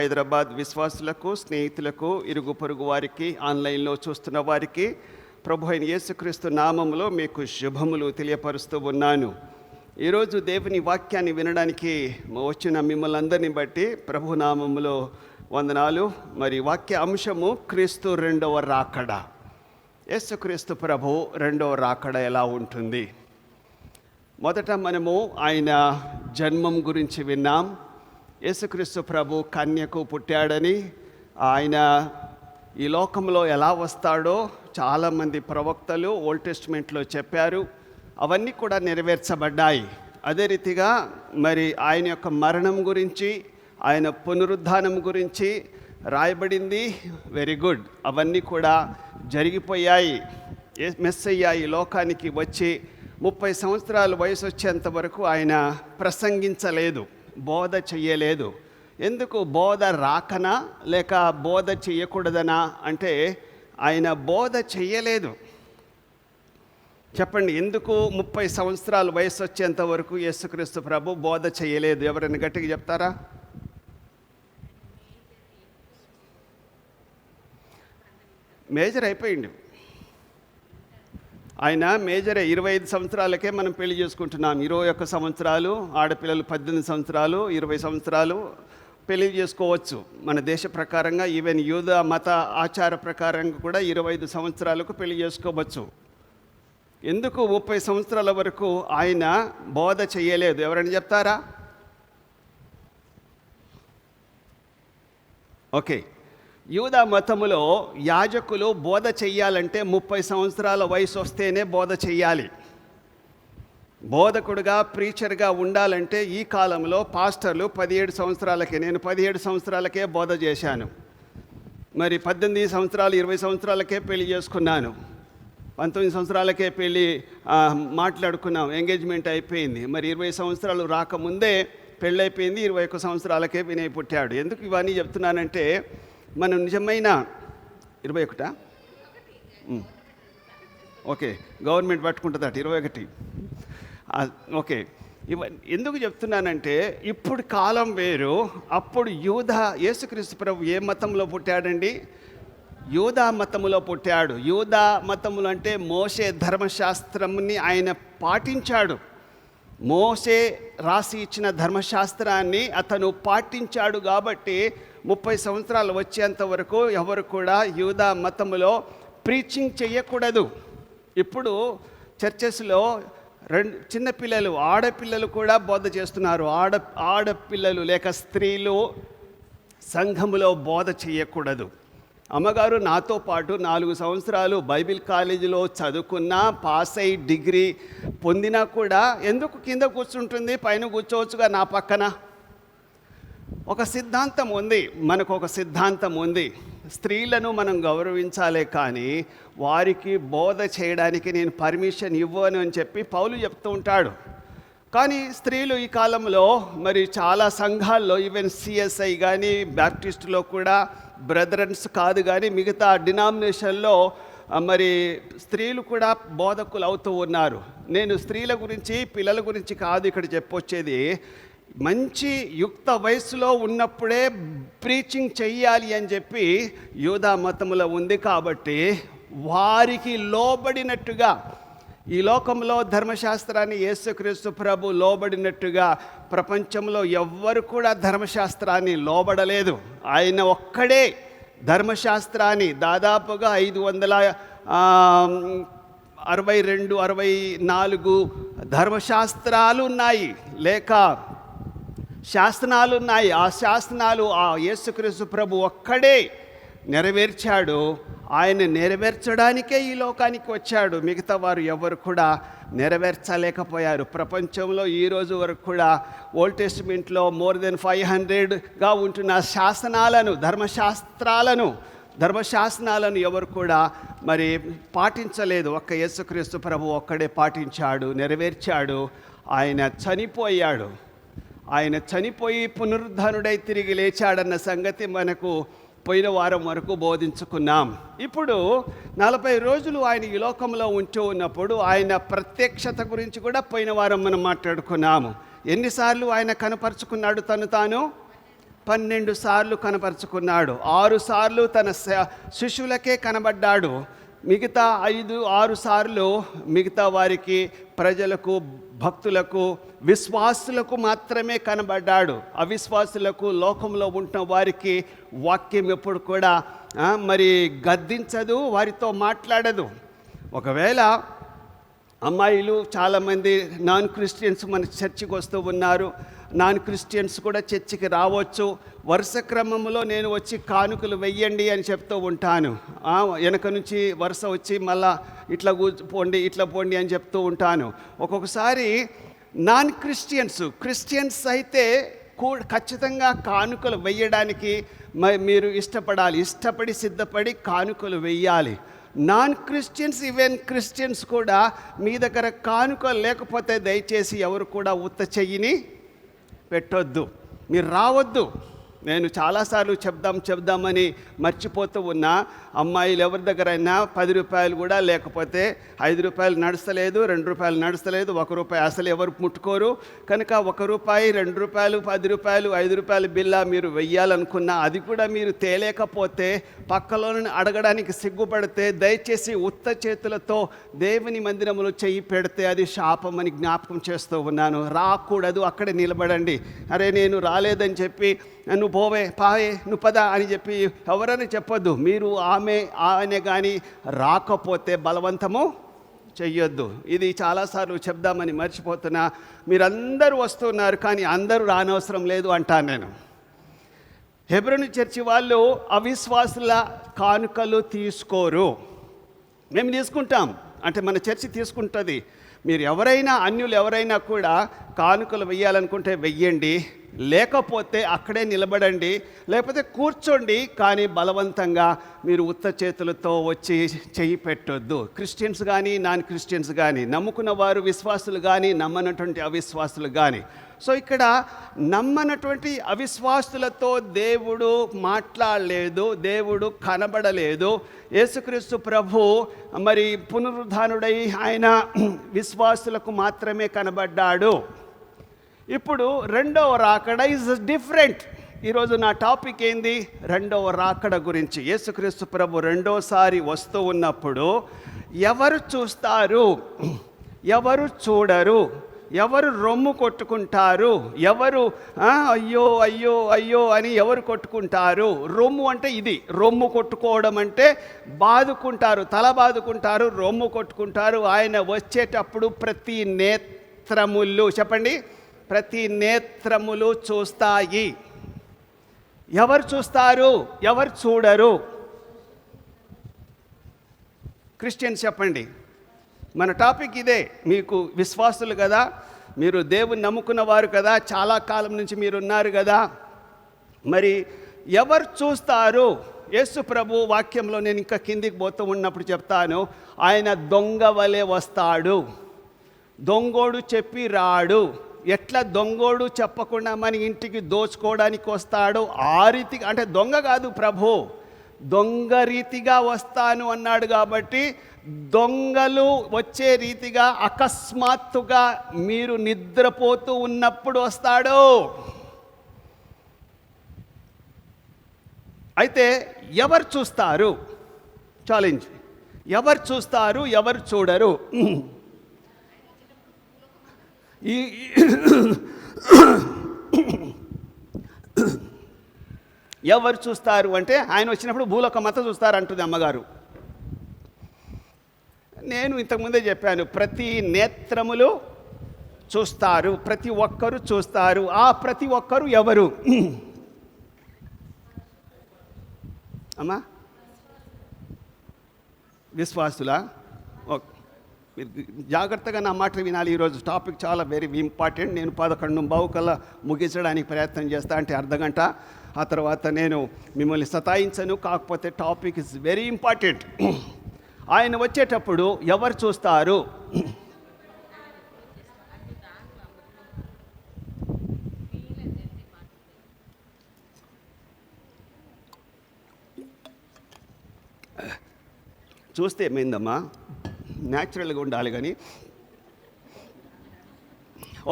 హైదరాబాద్ విశ్వాసులకు, స్నేహితులకు, ఇరుగు పొరుగు వారికి, ఆన్లైన్లో చూస్తున్న వారికి ప్రభు అయిన యేసుక్రీస్తు నామములో మీకు శుభములు తెలియపరుస్తూ ఉన్నాను. ఈరోజు దేవుని వాక్యాన్ని వినడానికి వచ్చిన మిమ్మల్ని అందరినీ బట్టి ప్రభు నామములో వందనాలు. మరి వాక్య అంశము క్రీస్తు రెండవ రాకడ. యేసుక్రీస్తు ప్రభు రెండవ రాకడ ఎలా ఉంటుంది? మొదట మనము ఆయన జన్మం గురించి విన్నాం. యేసుక్రీస్తు ప్రభు కన్యకు పుట్టాడని, ఆయన ఈ లోకంలో ఎలా వస్తాడో చాలామంది ప్రవక్తలు ఓల్డ్ టెస్టిమెంట్లో చెప్పారు. అవన్నీ కూడా నెరవేర్చబడ్డాయి. అదే రీతిగా మరి ఆయన యొక్క మరణం గురించి, ఆయన పునరుద్ధానం గురించి రాయబడింది. వెరీ గుడ్, అవన్నీ కూడా జరిగిపోయాయి. మెస్సయ్య ఈ లోకానికి వచ్చి 30 సంవత్సరాల వయసు వచ్చేంత వరకు ఆయన ప్రసంగించలేదు, బోధ చెయ్యలేదు. ఎందుకు? బోధ రాకనా లేక బోధ చెయ్యకూడదనా అంటే ఆయన బోధ చెయ్యలేదు. చెప్పండి, ఎందుకు 30 సంవత్సరాల వయసు వచ్చేంత వరకు యేసుక్రీస్తు ప్రభు బోధ చెయ్యలేదు? ఎవరైనా గట్టిగా చెప్తారా? మేజర్ అయిపోయింది ఆయన. మేజరే. 25 సంవత్సరాలకే మనం పెళ్లి చేసుకుంటున్నాం. 21 సంవత్సరాలు ఆడపిల్లలు, 18 సంవత్సరాలు, 20 సంవత్సరాలు పెళ్లి చేసుకోవచ్చు మన దేశ ప్రకారంగా. ఈవెన్ యూద మత ఆచార ప్రకారంగా కూడా 25 సంవత్సరాలకు పెళ్లి చేసుకోవచ్చు. ఎందుకు 30 సంవత్సరాల వరకు ఆయన బోధ చేయలేదు? ఎవరైనా చెప్తారా? ఓకే, యూదా మతములో యాజకులు బోధ చెయ్యాలంటే 30 సంవత్సరాల వయసు వస్తేనే బోధ చెయ్యాలి. బోధకుడుగా, ప్రీచర్గా ఉండాలంటే ఈ కాలంలో పాస్టర్లు 17 సంవత్సరాలకే, నేను 17 సంవత్సరాలకే బోధ చేశాను. మరి 18 సంవత్సరాలు, 20 సంవత్సరాలకే పెళ్లి చేసుకున్నాను. 19 సంవత్సరాలకే పెళ్ళి మాట్లాడుకున్నాం, ఎంగేజ్మెంట్ అయిపోయింది. మరి 20 సంవత్సరాలు రాకముందే పెళ్ళైపోయింది. 21 సంవత్సరాలకే వినయ్ పుట్టాడు. ఎందుకు ఇవన్నీ చెప్తున్నానంటే, మనం నిజమైన 21 ఓకే, గవర్నమెంట్ పట్టుకుంటుంది అటు 21. ఓకే, ఎందుకు చెప్తున్నానంటే ఇప్పుడు కాలం వేరు. అప్పుడు యేసుక్రీస్తు ప్రభు ఏ మతంలో పుట్టాడండి? యూదా మతములో పుట్టాడు. యూదా మతములు అంటే మోషే ధర్మశాస్త్రంని ఆయన పాటించాడు. మోషే రాసి ఇచ్చిన ధర్మశాస్త్రాన్ని అతను పాటించాడు. కాబట్టి 30 సంవత్సరాలు వచ్చేంత వరకు ఎవరు కూడా యూదా మతములో ప్రీచింగ్ చేయకూడదు. ఇప్పుడు చర్చెస్లో చిన్నపిల్లలు, ఆడపిల్లలు కూడా బోధ చేస్తున్నారు. ఆడపిల్లలు లేక స్త్రీలు సంఘములో బోధ చేయకూడదు. అమ్మగారు నాతో పాటు 4 సంవత్సరాలు బైబిల్ కాలేజీలో చదువుకున్నా, పాస్ అయి డిగ్రీ పొందినా కూడా ఎందుకు కింద కూర్చుంటుంది? పైన కూర్చోవచ్చుగా నా పక్కన. ఒక సిద్ధాంతం ఉంది, మనకు ఒక సిద్ధాంతం ఉంది. స్త్రీలను మనం గౌరవించాలే కానీ వారికి బోధ చేయడానికి నేను పర్మిషన్ ఇవ్వను అని చెప్పి పౌలు చెప్తూ ఉంటాడు. కానీ స్త్రీలు ఈ కాలంలో మరి చాలా సంఘాల్లో, ఈవెన్ సిఎస్ఐ కానీ బ్యాప్టిస్టులో కూడా బ్రదరన్స్ కాదు కానీ మిగతా డినామినేషన్లో మరి స్త్రీలు కూడా బోధకులు అవుతూ ఉన్నారు. నేను స్త్రీల గురించి, పిల్లల గురించి కాదు ఇక్కడ చెప్పొచ్చేది. మంచి యుక్త వయసులో ఉన్నప్పుడే ప్రీచింగ్ చెయ్యాలి అని చెప్పి యూదా మతములో ఉంది. కాబట్టి వారికి లోబడినట్టుగా, ఈ లోకంలో ధర్మశాస్త్రాన్ని యేసుక్రీస్తు ప్రభు లోబడినట్టుగా ప్రపంచంలో ఎవ్వరు కూడా ధర్మశాస్త్రాన్ని లోబడలేదు. ఆయన ఒక్కడే ధర్మశాస్త్రాన్ని, దాదాపుగా 562-64 ధర్మశాస్త్రాలు ఉన్నాయి, లేక శాసనాలు ఉన్నాయి. ఆ శాసనాలు ఆ యేసుక్రీస్తు ప్రభు ఒక్కడే నెరవేర్చాడు. ఆయన నెరవేర్చడానికే ఈ లోకానికి వచ్చాడు. మిగతా వారు ఎవరు కూడా నెరవేర్చలేకపోయారు. ప్రపంచంలో ఈ రోజు వరకు కూడా ఓల్డ్ టెస్టిమెంట్లో మోర్ దెన్ 500గా ఉంటున్న శాసనాలను, ధర్మశాసనాలను ఎవరు కూడా మరి పాటించలేదు. ఒక్క యేసుక్రీస్తు ప్రభు ఒక్కడే పాటించాడు, నెరవేర్చాడు. ఆయన చనిపోయి పునరుద్ధానుడై తిరిగి లేచాడన్న సంగతి మనకు పోయిన వారం వరకు బోధించుకున్నాం. ఇప్పుడు 40 రోజులు ఆయన ఈ లోకంలో ఉంటూ ఉన్నప్పుడు ఆయన ప్రత్యక్షత గురించి కూడా పోయిన వారం మనం మాట్లాడుకున్నాము. ఎన్నిసార్లు ఆయన కనపరుచుకున్నాడు తను తాను? 12 సార్లు కనపరుచుకున్నాడు. 6 సార్లు తన శిష్యులకే కనబడ్డాడు. మిగతా 5-6 సార్లు మిగతా వారికి, ప్రజలకు, భక్తులకు, విశ్వాసులకు మాత్రమే కనబడ్డాడు. అవిశ్వాసులకు, లోకంలో ఉంటున్న వారికి వాక్యం ఎప్పుడు కూడా మరి గద్దించదు, వారితో మాట్లాడదు. ఒకవేళ అమ్మాయిలు చాలామంది నాన్ క్రిస్టియన్స్ మన చర్చికి వస్తూ ఉన్నారు. నాన్ క్రిస్టియన్స్ కూడా చర్చికి రావచ్చు. వరుస క్రమంలో నేను వచ్చి కానుకలు వెయ్యండి అని చెప్తూ ఉంటాను. వెనక నుంచి వరుస వచ్చి మళ్ళా ఇట్లా ఇట్లా పోండి అని చెప్తూ ఉంటాను. ఒక్కొక్కసారి నాన్ క్రిస్టియన్స్ అయితే ఖచ్చితంగా కానుకలు వెయ్యడానికి మీరు ఇష్టపడి సిద్ధపడి కానుకలు వెయ్యాలి. నాన్ క్రిస్టియన్స్, ఈవెన్ క్రిస్టియన్స్ కూడా మీ దగ్గర కానుకలు లేకపోతే దయచేసి ఎవరు కూడా ఉత్త చెయ్యిని పెట్టొద్దు, మీరు రావద్దు. నేను చాలాసార్లు చెప్దామని మర్చిపోతూ ఉన్నా. అమ్మాయిలు ఎవరి దగ్గరైనా 10 రూపాయలు కూడా లేకపోతే 5 రూపాయలు నడుస్తలేదు, 2 రూపాయలు నడుస్తలేదు, 1 రూపాయి అసలు ఎవరు ముట్టుకోరు. కనుక 1 రూపాయి, 2 రూపాయలు, 10 రూపాయలు, 5 రూపాయల బిల్లా మీరు వెయ్యాలనుకున్నా అది కూడా మీరు తేలేకపోతే, పక్కలోని అడగడానికి సిగ్గుపడితే దయచేసి ఉత్త చేతులతో దేవుని మందిరంలో చెయ్యి పెడితే అది శాపమని జ్ఞాపకం చేస్తూ ఉన్నాను. రాకూడదు, అక్కడే నిలబడండి. అరే నేను రాలేదని చెప్పి నువ్వు పాయే నువ్వు పద అని చెప్పి ఎవరని చెప్పొద్దు. మీరు ఆయన కానీ రాకపోతే బలవంతము చెయ్యొద్దు. ఇది చాలాసార్లు చెప్దామని మర్చిపోతున్నా. మీరందరూ వస్తున్నారు కానీ అందరూ రానవసరం లేదు అంటాను నేను. హెబ్రోను చర్చి వాళ్ళు అవిశ్వాసుల కానుకలు తీసుకోరు, మేము తీసుకుంటాం అంటే మన చర్చి తీసుకుంటుంది. మీరు ఎవరైనా, అన్యులు ఎవరైనా కూడా కానుకలు వెయ్యాలనుకుంటే వెయ్యండి, లేకపోతే అక్కడే నిలబడండి, లేకపోతే కూర్చోండి. కానీ బలవంతంగా మీరు ఉత్త చేతులతో వచ్చి చెయ్యి పెట్టొద్దు. క్రిస్టియన్స్ కానీ, నాన్ క్రిస్టియన్స్ కానీ, నమ్ముకున్న వారు విశ్వాసులు కానీ, నమ్మనటువంటి అవిశ్వాసులు కానీ. సో ఇక్కడ నమ్మనటువంటి అవిశ్వాసులతో దేవుడు మాట్లాడలేదు, దేవుడు కనబడలేదు. యేసుక్రీస్తు ప్రభు మరి పునరుద్ధానుడై ఆయన విశ్వాసులకు మాత్రమే కనబడ్డాడు. ఇప్పుడు రెండవ రాకడ ఈజ్ డిఫరెంట్. ఈరోజు నా టాపిక్ ఏంది? రెండవ రాకడ గురించి. యేసుక్రీస్తు ప్రభు రెండోసారి వస్తూ ఉన్నప్పుడు ఎవరు చూస్తారు, ఎవరు చూడరు, ఎవరు రొమ్ము కొట్టుకుంటారు, ఎవరు అయ్యో అయ్యో అయ్యో అని ఎవరు కొట్టుకుంటారు? రొమ్ము అంటే ఇది, రొమ్ము కొట్టుకోవడం అంటే బాదుకుంటారు, తల బాదుకుంటారు, రొమ్ము కొట్టుకుంటారు. ఆయన వచ్చేటప్పుడు ప్రతి నేత్రములు, చెప్పండి, ప్రతి నేత్రములు చూస్తాయి. ఎవరు చూస్తారు, ఎవరు చూడరు? క్రిస్టియన్స్ చెప్పండి. మన టాపిక్ ఇదే. మీకు విశ్వాసులు కదా, మీరు దేవుని నమ్ముకున్న వారు కదా, చాలా కాలం నుంచి మీరు ఉన్నారు కదా, మరి ఎవరు చూస్తారు? యేసు ప్రభు వాక్యంలో నేను ఇంకా కిందికి పోతూ ఉన్నప్పుడు చెప్తాను, ఆయన దొంగ వలె వస్తాడు, దొంగోడు చెప్పి రాడు. ఎట్లా దొంగోడు చెప్పకుండా మన ఇంటికి దోచుకోవడానికి వస్తాడో ఆ రీతిగా, అంటే దొంగ కాదు ప్రభు, దొంగ రీతిగా వస్తాను అన్నాడు. కాబట్టి దొంగలు వచ్చే రీతిగా అకస్మాత్తుగా మీరు నిద్రపోతూ ఉన్నప్పుడు వస్తాడు. అయితే ఎవరు చూస్తారు? ఛాలెంజ్. ఎవరు చూస్తారు, ఎవరు చూడరు? ఎవరు చూస్తారు అంటే ఆయన వచ్చినప్పుడు భూలోకమంతా చూస్తారు అంటుంది అమ్మగారు. నేను ఇంతకుముందే చెప్పాను, ప్రతి నేత్రములు చూస్తారు, ప్రతి ఒక్కరు చూస్తారు. ఆ ప్రతి ఒక్కరు ఎవరు? అమ్మా విశ్వాసులా? ఓకే, మీరు జాగ్రత్తగా నా మాట వినాలి. ఈరోజు టాపిక్ చాలా వెరీ ఇంపార్టెంట్. నేను 11:15 కల్లా ముగించడానికి ప్రయత్నం చేస్తా, అంటే అర్ధగంట. ఆ తర్వాత నేను మిమ్మల్ని సతాయించను, కాకపోతే టాపిక్ ఇస్ వెరీ ఇంపార్టెంట్. ఆయన వచ్చేటప్పుడు ఎవరు చూస్తారు? చూస్తే ఏమైందమ్మా, న్యాచురల్గా ఉండాలి కానీ.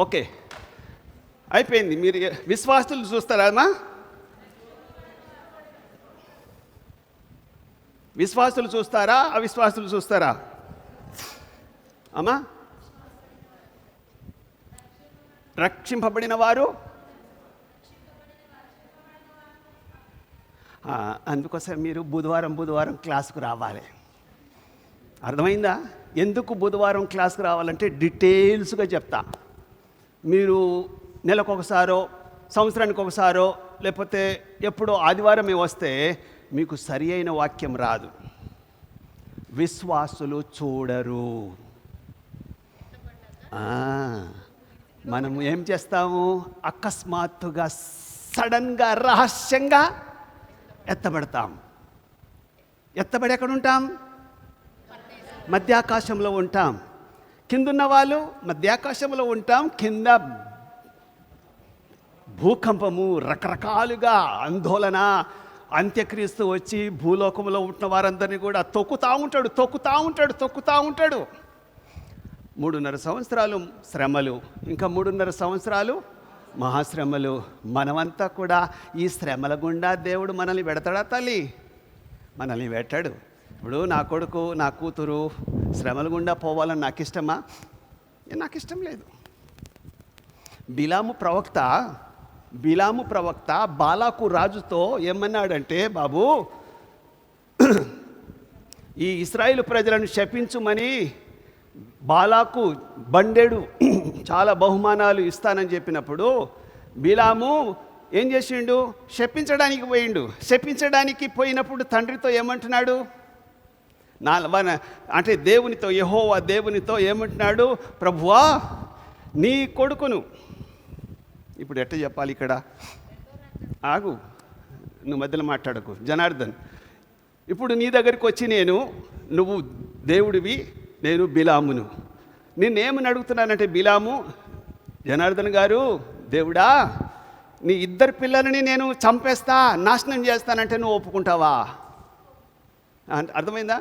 ఓకే, అయిపోయింది. మీరు విశ్వాసులు చూస్తారా అమ్మా? విశ్వాసులు చూస్తారా, అవిశ్వాసులు చూస్తారా? అమ్మా, రక్షింపబడిన వారు. అందుకోసం మీరు బుధవారం క్లాసుకు రావాలి. అర్థమైందా? ఎందుకు బుధవారం క్లాస్కి రావాలంటే డీటెయిల్స్గా చెప్తా. మీరు నెలకొకసారో, సంవత్సరానికి ఒకసారో, లేకపోతే ఎప్పుడో ఆదివారమే వస్తే మీకు సరి అయిన వాక్యం రాదు. విశ్వాసులు చూడరు. మనము ఏం చేస్తాము? అకస్మాత్తుగా, సడన్గా, రహస్యంగా ఎత్తబడతాం. ఎత్తబడి ఎక్కడ ఉంటాం? మధ్యాకాశంలో ఉంటాం. కిందున్న వాళ్ళు మధ్యాకాశంలో ఉంటాం. కింద భూకంపము, రకరకాలుగా ఆందోళన. అంత్యక్రీస్తు వచ్చి భూలోకంలో ఉంటున్న వారందరినీ కూడా తొక్కుతూ ఉంటాడు. 3.5 సంవత్సరాలు శ్రమలు, ఇంకా 3.5 సంవత్సరాలు మహాశ్రమలు. మనమంతా కూడా ఈ శ్రమల గుండా దేవుడు మనల్ని పెడతాడా తల్లి? మనల్ని పెట్టాడు. ఇప్పుడు నా కొడుకు, నా కూతురు శ్రమల గుండా పోవాలని నాకు ఇష్టమా? నాకు ఇష్టం లేదు. బిలాము ప్రవక్త బాలాకు రాజుతో ఏమన్నాడంటే, బాబు, ఈ ఇశ్రాయేలు ప్రజలను శపించుమని బాలాకు బండెడు చాలా బహుమానాలు ఇస్తానని చెప్పినప్పుడు బిలాము ఏం చేసిండు? శపించడానికి పోయినప్పుడు తండ్రితో ఏమంటున్నాడు? అంటే దేవునితో, యెహోవా దేవునితో ఏమంటున్నాడు? ప్రభువా, నీ కొడుకును. ఇప్పుడు ఎట్ట చెప్పాలి ఇక్కడ? ఆగు, నువ్వు మధ్యలో మాట్లాడకు జనార్దన్. ఇప్పుడు నీ దగ్గరికి వచ్చి నువ్వు దేవుడివి, నేను బిలామును. నిన్నేమని అడుగుతున్నానంటే, బిలాము, జనార్దన్ గారు, దేవుడా, నీ 2 పిల్లలని నేను చంపేస్తా, నాశనం చేస్తానంటే నువ్వు ఒప్పుకుంటావా? అర్థమైందా?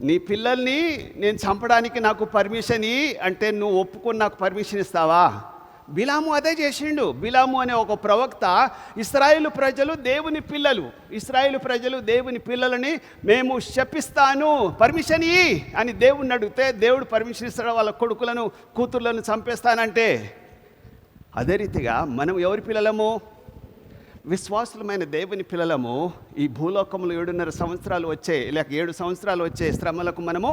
నీ పిల్లల్ని నేను చంపడానికి నాకు పర్మిషన్ అంటే నువ్వు ఒప్పుకొని నాకు పర్మిషన్ ఇస్తావా? బిలాము అదే చేసిండు. బిలాము అనే ఒక ప్రవక్త, ఇశ్రాయేలు ప్రజలు దేవుని పిల్లలని మేము శపిస్తాను, పర్మిషన్ ఇయ్యి అని దేవుణ్ణి అడిగితే దేవుడు పర్మిషన్ ఇస్తాడు. వాళ్ళ కొడుకులను, కూతుర్లను చంపేస్తానంటే, అదే రీతిగా మనం ఎవరి పిల్లలము? విశ్వాసులమైన దేవుని పిల్లలము. ఈ భూలోకంలో 7.5 సంవత్సరాలు వచ్చే, లేక 7 సంవత్సరాలు వచ్చే శ్రమలకు మనము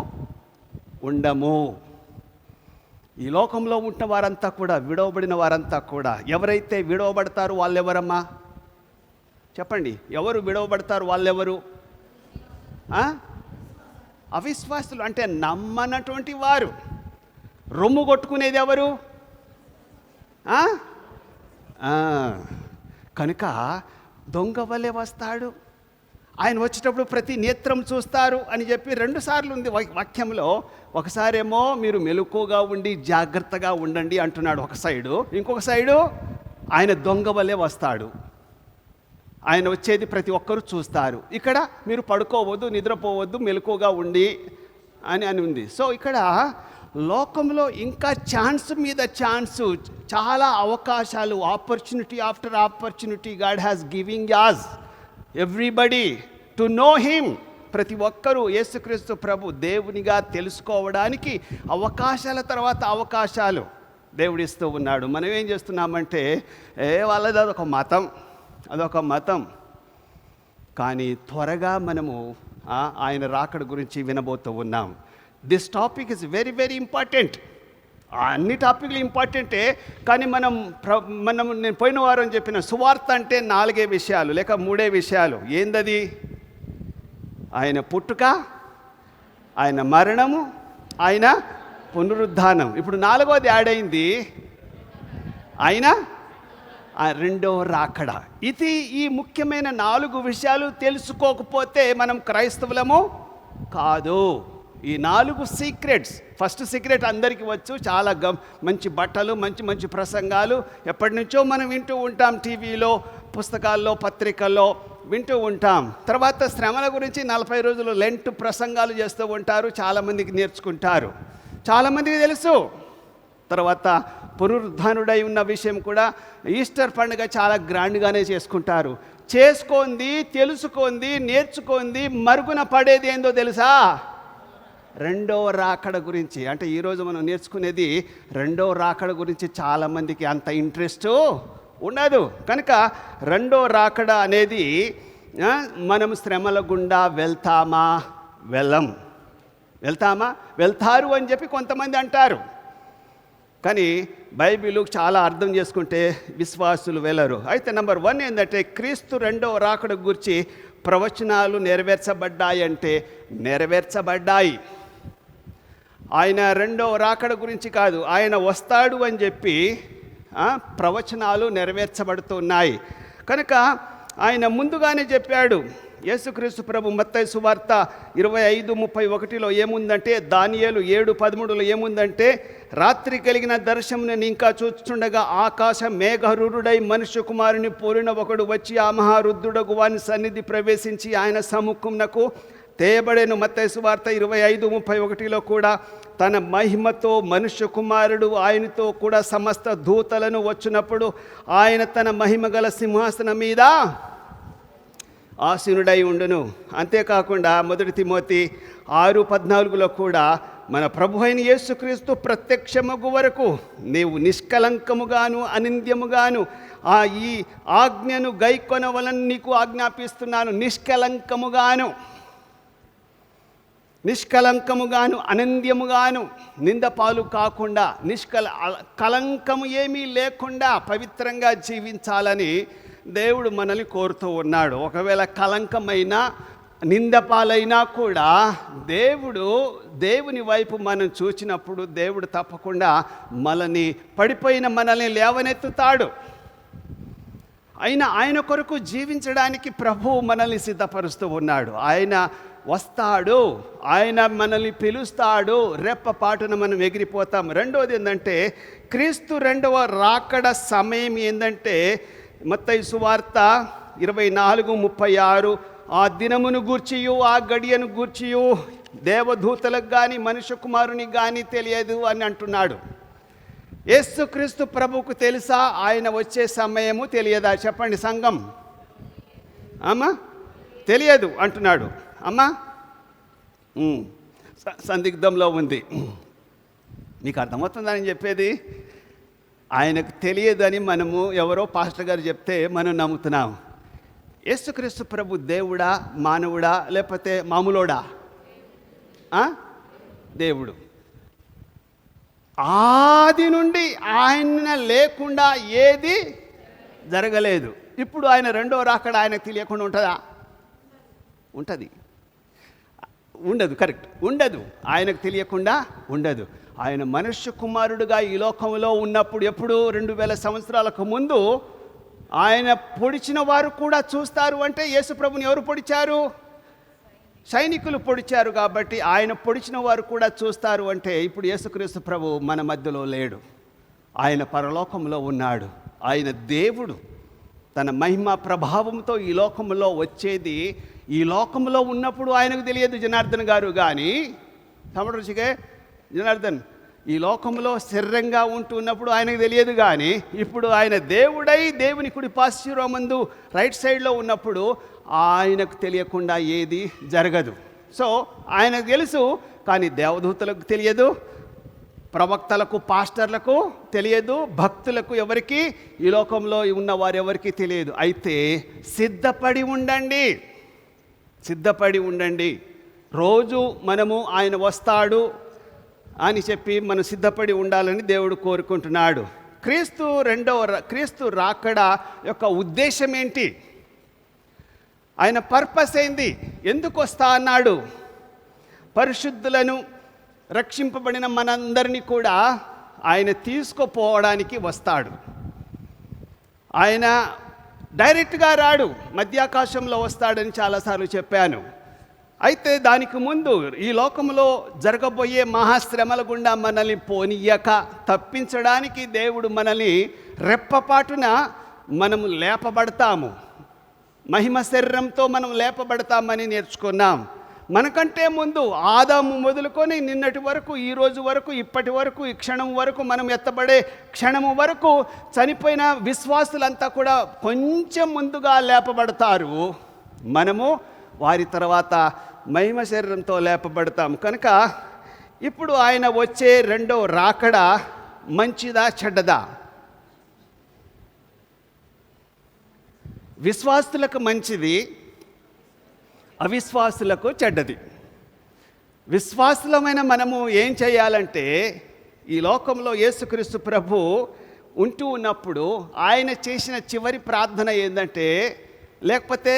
ఉండము. ఈ లోకంలో ఉంటున్న వారంతా కూడా, విడవబడిన వారంతా కూడా, ఎవరైతే విడవబడతారో వాళ్ళెవరమ్మా? చెప్పండి, ఎవరు విడవబడతారు? వాళ్ళెవరు? అవిశ్వాసులు, అంటే నమ్మనటువంటి వారు. రొమ్ము కొట్టుకునేది ఎవరు? కనుక దొంగ వలె వస్తాడు, ఆయన వచ్చేటప్పుడు ప్రతి నేత్రం చూస్తారు అని చెప్పి 2 సార్లు ఉంది వాక్యంలో. ఒకసారేమో మీరు మెలకువగా ఉండి జాగ్రత్తగా ఉండండి అంటున్నాడు ఒక సైడు, ఇంకొక సైడు ఆయన దొంగ వలె వస్తాడు, ఆయన వచ్చేది ప్రతి ఒక్కరూ చూస్తారు. ఇక్కడ మీరు పడుకోవద్దు, నిద్రపోవద్దు, మెలకువగా ఉండి అని ఉంది. సో ఇక్కడ లోకంలో ఇంకా ఛాన్స్ మీద ఛాన్స్, చాలా అవకాశాలు, opportunity after opportunity God has giving as everybody to know him. ప్రతి ఒక్కరూ యేసుక్రీస్తు ప్రభు దేవునిగా తెలుసుకోవడానికి అవకాశాల తర్వాత అవకాశాలు దేవుడిస్తూ ఉన్నాడు. మనం ఏం చేస్తున్నామంటే, వాళ్ళది అదొక మతం. కానీ త్వరగా మనము ఆయన రాకడ గురించి వినబోతూ ఉన్నాం. This topic is very very important. అన్ని టాపిక్లు ఇంపార్టెంటే, కానీ నేను పోయిన వారం చెప్పిన సువార్త అంటే 4 విషయాలు లేక 3 విషయాలు. ఏందది? ఆయన పుట్టుక, ఆయన మరణము, ఆయన పునరుద్ధానం. ఇప్పుడు 4వది యాడ్ అయింది, ఆయన రెండవ రాకడ. ఇది ఈ ముఖ్యమైన 4 విషయాలు తెలుసుకోకపోతే మనం క్రైస్తవులము కాదు. ఈ 4 సీక్రెట్స్. ఫస్ట్ సీక్రెట్ అందరికీ వచ్చు, చాలా మంచి బట్టలు, మంచి మంచి ప్రసంగాలు ఎప్పటి నుంచో మనం వింటూ ఉంటాం, టీవీలో, పుస్తకాల్లో, పత్రికల్లో వింటూ ఉంటాం. తర్వాత శ్రమల గురించి 40 రోజులు లెంట్ ప్రసంగాలు చేస్తూ ఉంటారు, చాలామందికి నేర్చుకుంటారు, చాలామందికి తెలుసు. తర్వాత పునరుద్ధానుడై ఉన్న విషయం కూడా ఈస్టర్ పండుగ చాలా గ్రాండ్గానే చేసుకుంటారు. చేసుకుంది, తెలుసుకుంది, నేర్చుకుంది, మరుగున పడేది ఏందో తెలుసా? రెండవ రాకడ గురించి. అంటే ఈరోజు మనం నేర్చుకునేది రెండవ రాకడ గురించి. చాలామందికి అంత ఇంట్రెస్ట్ ఉండదు. కనుక రెండో రాకడ అనేది మనం శ్రమల గుండా వెళ్తామా వెళ్తారు అని చెప్పి కొంతమంది అంటారు. కానీ బైబిల్ చాలా అర్థం చేసుకుంటే విశ్వాసులు వెళ్ళరు. అయితే నెంబర్ 1 ఏంటంటే, క్రీస్తు రెండవ రాకడ గురించి ప్రవచనాలు నెరవేర్చబడ్డాయంటే నెరవేర్చబడ్డాయి. ఆయన రెండవ రాకడ గురించి కాదు, ఆయన వస్తాడు అని చెప్పి ప్రవచనాలు నెరవేర్చబడుతున్నాయి. కనుక ఆయన ముందుగానే చెప్పాడు. యేసుక్రీస్తు ప్రభు మత్తయి సువార్త 25:31 ఏముందంటే, దానియేలు 7:13 ఏముందంటే, రాత్రి కలిగిన దర్శనం ఇంకా చూస్తుండగా ఆకాశం మేఘరుడై మనుష్య కుమారుని పోలిన ఒకడు వచ్చి ఆ మహారుద్ధుడగు వాని సన్నిధి ప్రవేశించి ఆయన సముఖమునకు తేబడెను. మత్తయి సువార్త 25:31 కూడా తన మహిమతో మనుష్య కుమారుడు ఆయనతో కూడా సమస్త దూతలను వచ్చినప్పుడు ఆయన తన మహిమ గల సింహాసనం మీద ఆసీనుడై ఉండును. అంతేకాకుండా 1 తిమోతి 6:14 కూడా మన ప్రభు అయిన యేసుక్రీస్తు ప్రత్యక్షమగు వరకు నీవు నిష్కలంకముగాను అనింద్యముగాను ఈ ఆజ్ఞను గైకొనవలని నీకు ఆజ్ఞాపిస్తున్నాను. నిష్కలంకముగాను అనంద్యముగాను, నిందపాలు కాకుండా, కలంకము ఏమీ లేకుండా పవిత్రంగా జీవించాలని దేవుడు మనల్ని కోరుతూ ఉన్నాడు. ఒకవేళ కలంకమైనా నిందపాలైనా కూడా దేవుని వైపు మనం చూచినప్పుడు దేవుడు తప్పకుండా పడిపోయిన మనల్ని లేవనెత్తుతాడు. ఆయన కొరకు జీవించడానికి ప్రభువు మనల్ని సిద్ధపరుస్తూ ఉన్నాడు. ఆయన వస్తాడు, ఆయన మనల్ని పిలుస్తాడు. రెప్పపాటున మనం ఎగిరిపోతాం. రెండోది ఏంటంటే, క్రీస్తు రెండవ రాకడ సమయం ఏంటంటే, మత్తయి సువార్త 24:36 ఆ దినమును గూర్చియు ఆ గడియను గూర్చియు దేవదూతలకు కానీ మనుష్య కుమారునికి కానీ తెలియదు అని అంటున్నాడు. యేసుక్రీస్తు ప్రభువుకు తెలుసా ఆయన వచ్చే సమయము? తెలియదా? చెప్పండి సంఘం. అమ్మా తెలియదు అంటున్నాడు. అమ్మా సందిగ్ధంలో ఉంది. మీకు అర్థమవుతుందని చెప్పేది? ఆయనకు తెలియదని మనము ఎవరో పాస్టర్ గారు చెప్తే మనం నమ్ముతున్నాం. యేసుక్రీస్తు ప్రభు దేవుడా, మానవుడా, లేకపోతే మామూలోడా? దేవుడు. ఆది నుండి ఆయన లేకుండా ఏది జరగలేదు. ఇప్పుడు ఆయన రెండో రాకడ ఆయనకు తెలియకుండా ఉంటుందా? ఉంటుంది. ఉండదు. కరెక్ట్, ఉండదు. ఆయనకు తెలియకుండా ఉండదు. ఆయన మనుష్య కుమారుడుగా ఈ లోకంలో ఉన్నప్పుడు, ఎప్పుడు 2000 సంవత్సరాలకు ముందు ఆయన పొడిచిన వారు కూడా చూస్తారు. అంటే యేసు ప్రభుని ఎవరు పొడిచారు? సైనికులు పొడిచారు. కాబట్టి ఆయన పొడిచిన వారు కూడా చూస్తారు. అంటే ఇప్పుడు యేసుక్రీస్తు ప్రభు మన మధ్యలో లేడు. ఆయన పరలోకంలో ఉన్నాడు. ఆయన దేవుడు. తన మహిమ ప్రభావంతో ఈ లోకంలో వచ్చేది ఈ లోకంలో ఉన్నప్పుడు ఆయనకు తెలియదు జనార్దన్ గారు. కానీ తమిళ రుచికే జనార్దన్ ఈ లోకంలో శరీరంగా ఉంటున్నప్పుడు ఆయనకు తెలియదు. కానీ ఇప్పుడు ఆయన దేవుడై దేవుని కుడి పార్శ్వమందు రైట్ సైడ్లో ఉన్నప్పుడు ఆయనకు తెలియకుండా ఏది జరగదు. సో ఆయనకు తెలుసు, కానీ దేవదూతలకు తెలియదు, ప్రవక్తలకు, పాస్టర్లకు తెలియదు, భక్తులకు ఎవరికి, ఈ లోకంలో ఉన్న వారెవరికి తెలియదు. అయితే సిద్ధపడి ఉండండి. రోజు మనము ఆయన వస్తాడు అని చెప్పి మనం సిద్ధపడి ఉండాలని దేవుడు కోరుకుంటున్నాడు. క్రీస్తు రాకడ యొక్క ఉద్దేశం ఏంటి? ఆయన పర్పస్ ఏంది? ఎందుకు వస్తా అన్నాడు? పరిశుద్ధులను, రక్షింపబడిన మనందరినీ కూడా ఆయన తీసుకుపోవడానికి వస్తాడు. ఆయన డైరెక్ట్గా రాడు, మధ్యాకాశంలో వస్తాడని చాలాసార్లు చెప్పాను. అయితే దానికి ముందు ఈ లోకంలో జరగబోయే మహాశ్రమల గుండా మనల్ని పోనీయక తప్పించడానికి దేవుడు మనల్ని రెప్పపాటున మనము లేపబడతాము. మహిమ శరీరంతో మనం లేపబడతామని నేర్చుకున్నాం. మనకంటే ముందు ఆదాము మొదలుకొని నిన్నటి వరకు, ఈ రోజు వరకు, ఇప్పటి వరకు, ఈ క్షణం వరకు, మనం ఎత్తబడే క్షణము వరకు చనిపోయిన విశ్వాసులంతా కూడా కొంచెం ముందుగా లేపబడతారు. మనము వారి తర్వాత మహిమ శరీరంతో లేపబడతాం. కనుక ఇప్పుడు ఆయన వచ్చే రెండో రాకడ మంచిదా చెడ్డదా? విశ్వాసులకు మంచిది, అవిశ్వాసులకు చెడ్డది. విశ్వాసులమైన మనము ఏం చేయాలంటే, ఈ లోకంలో యేసుక్రీస్తు ప్రభు ఉంటూ ఉన్నప్పుడు ఆయన చేసిన చివరి ప్రార్థన ఏంటంటే, లేకపోతే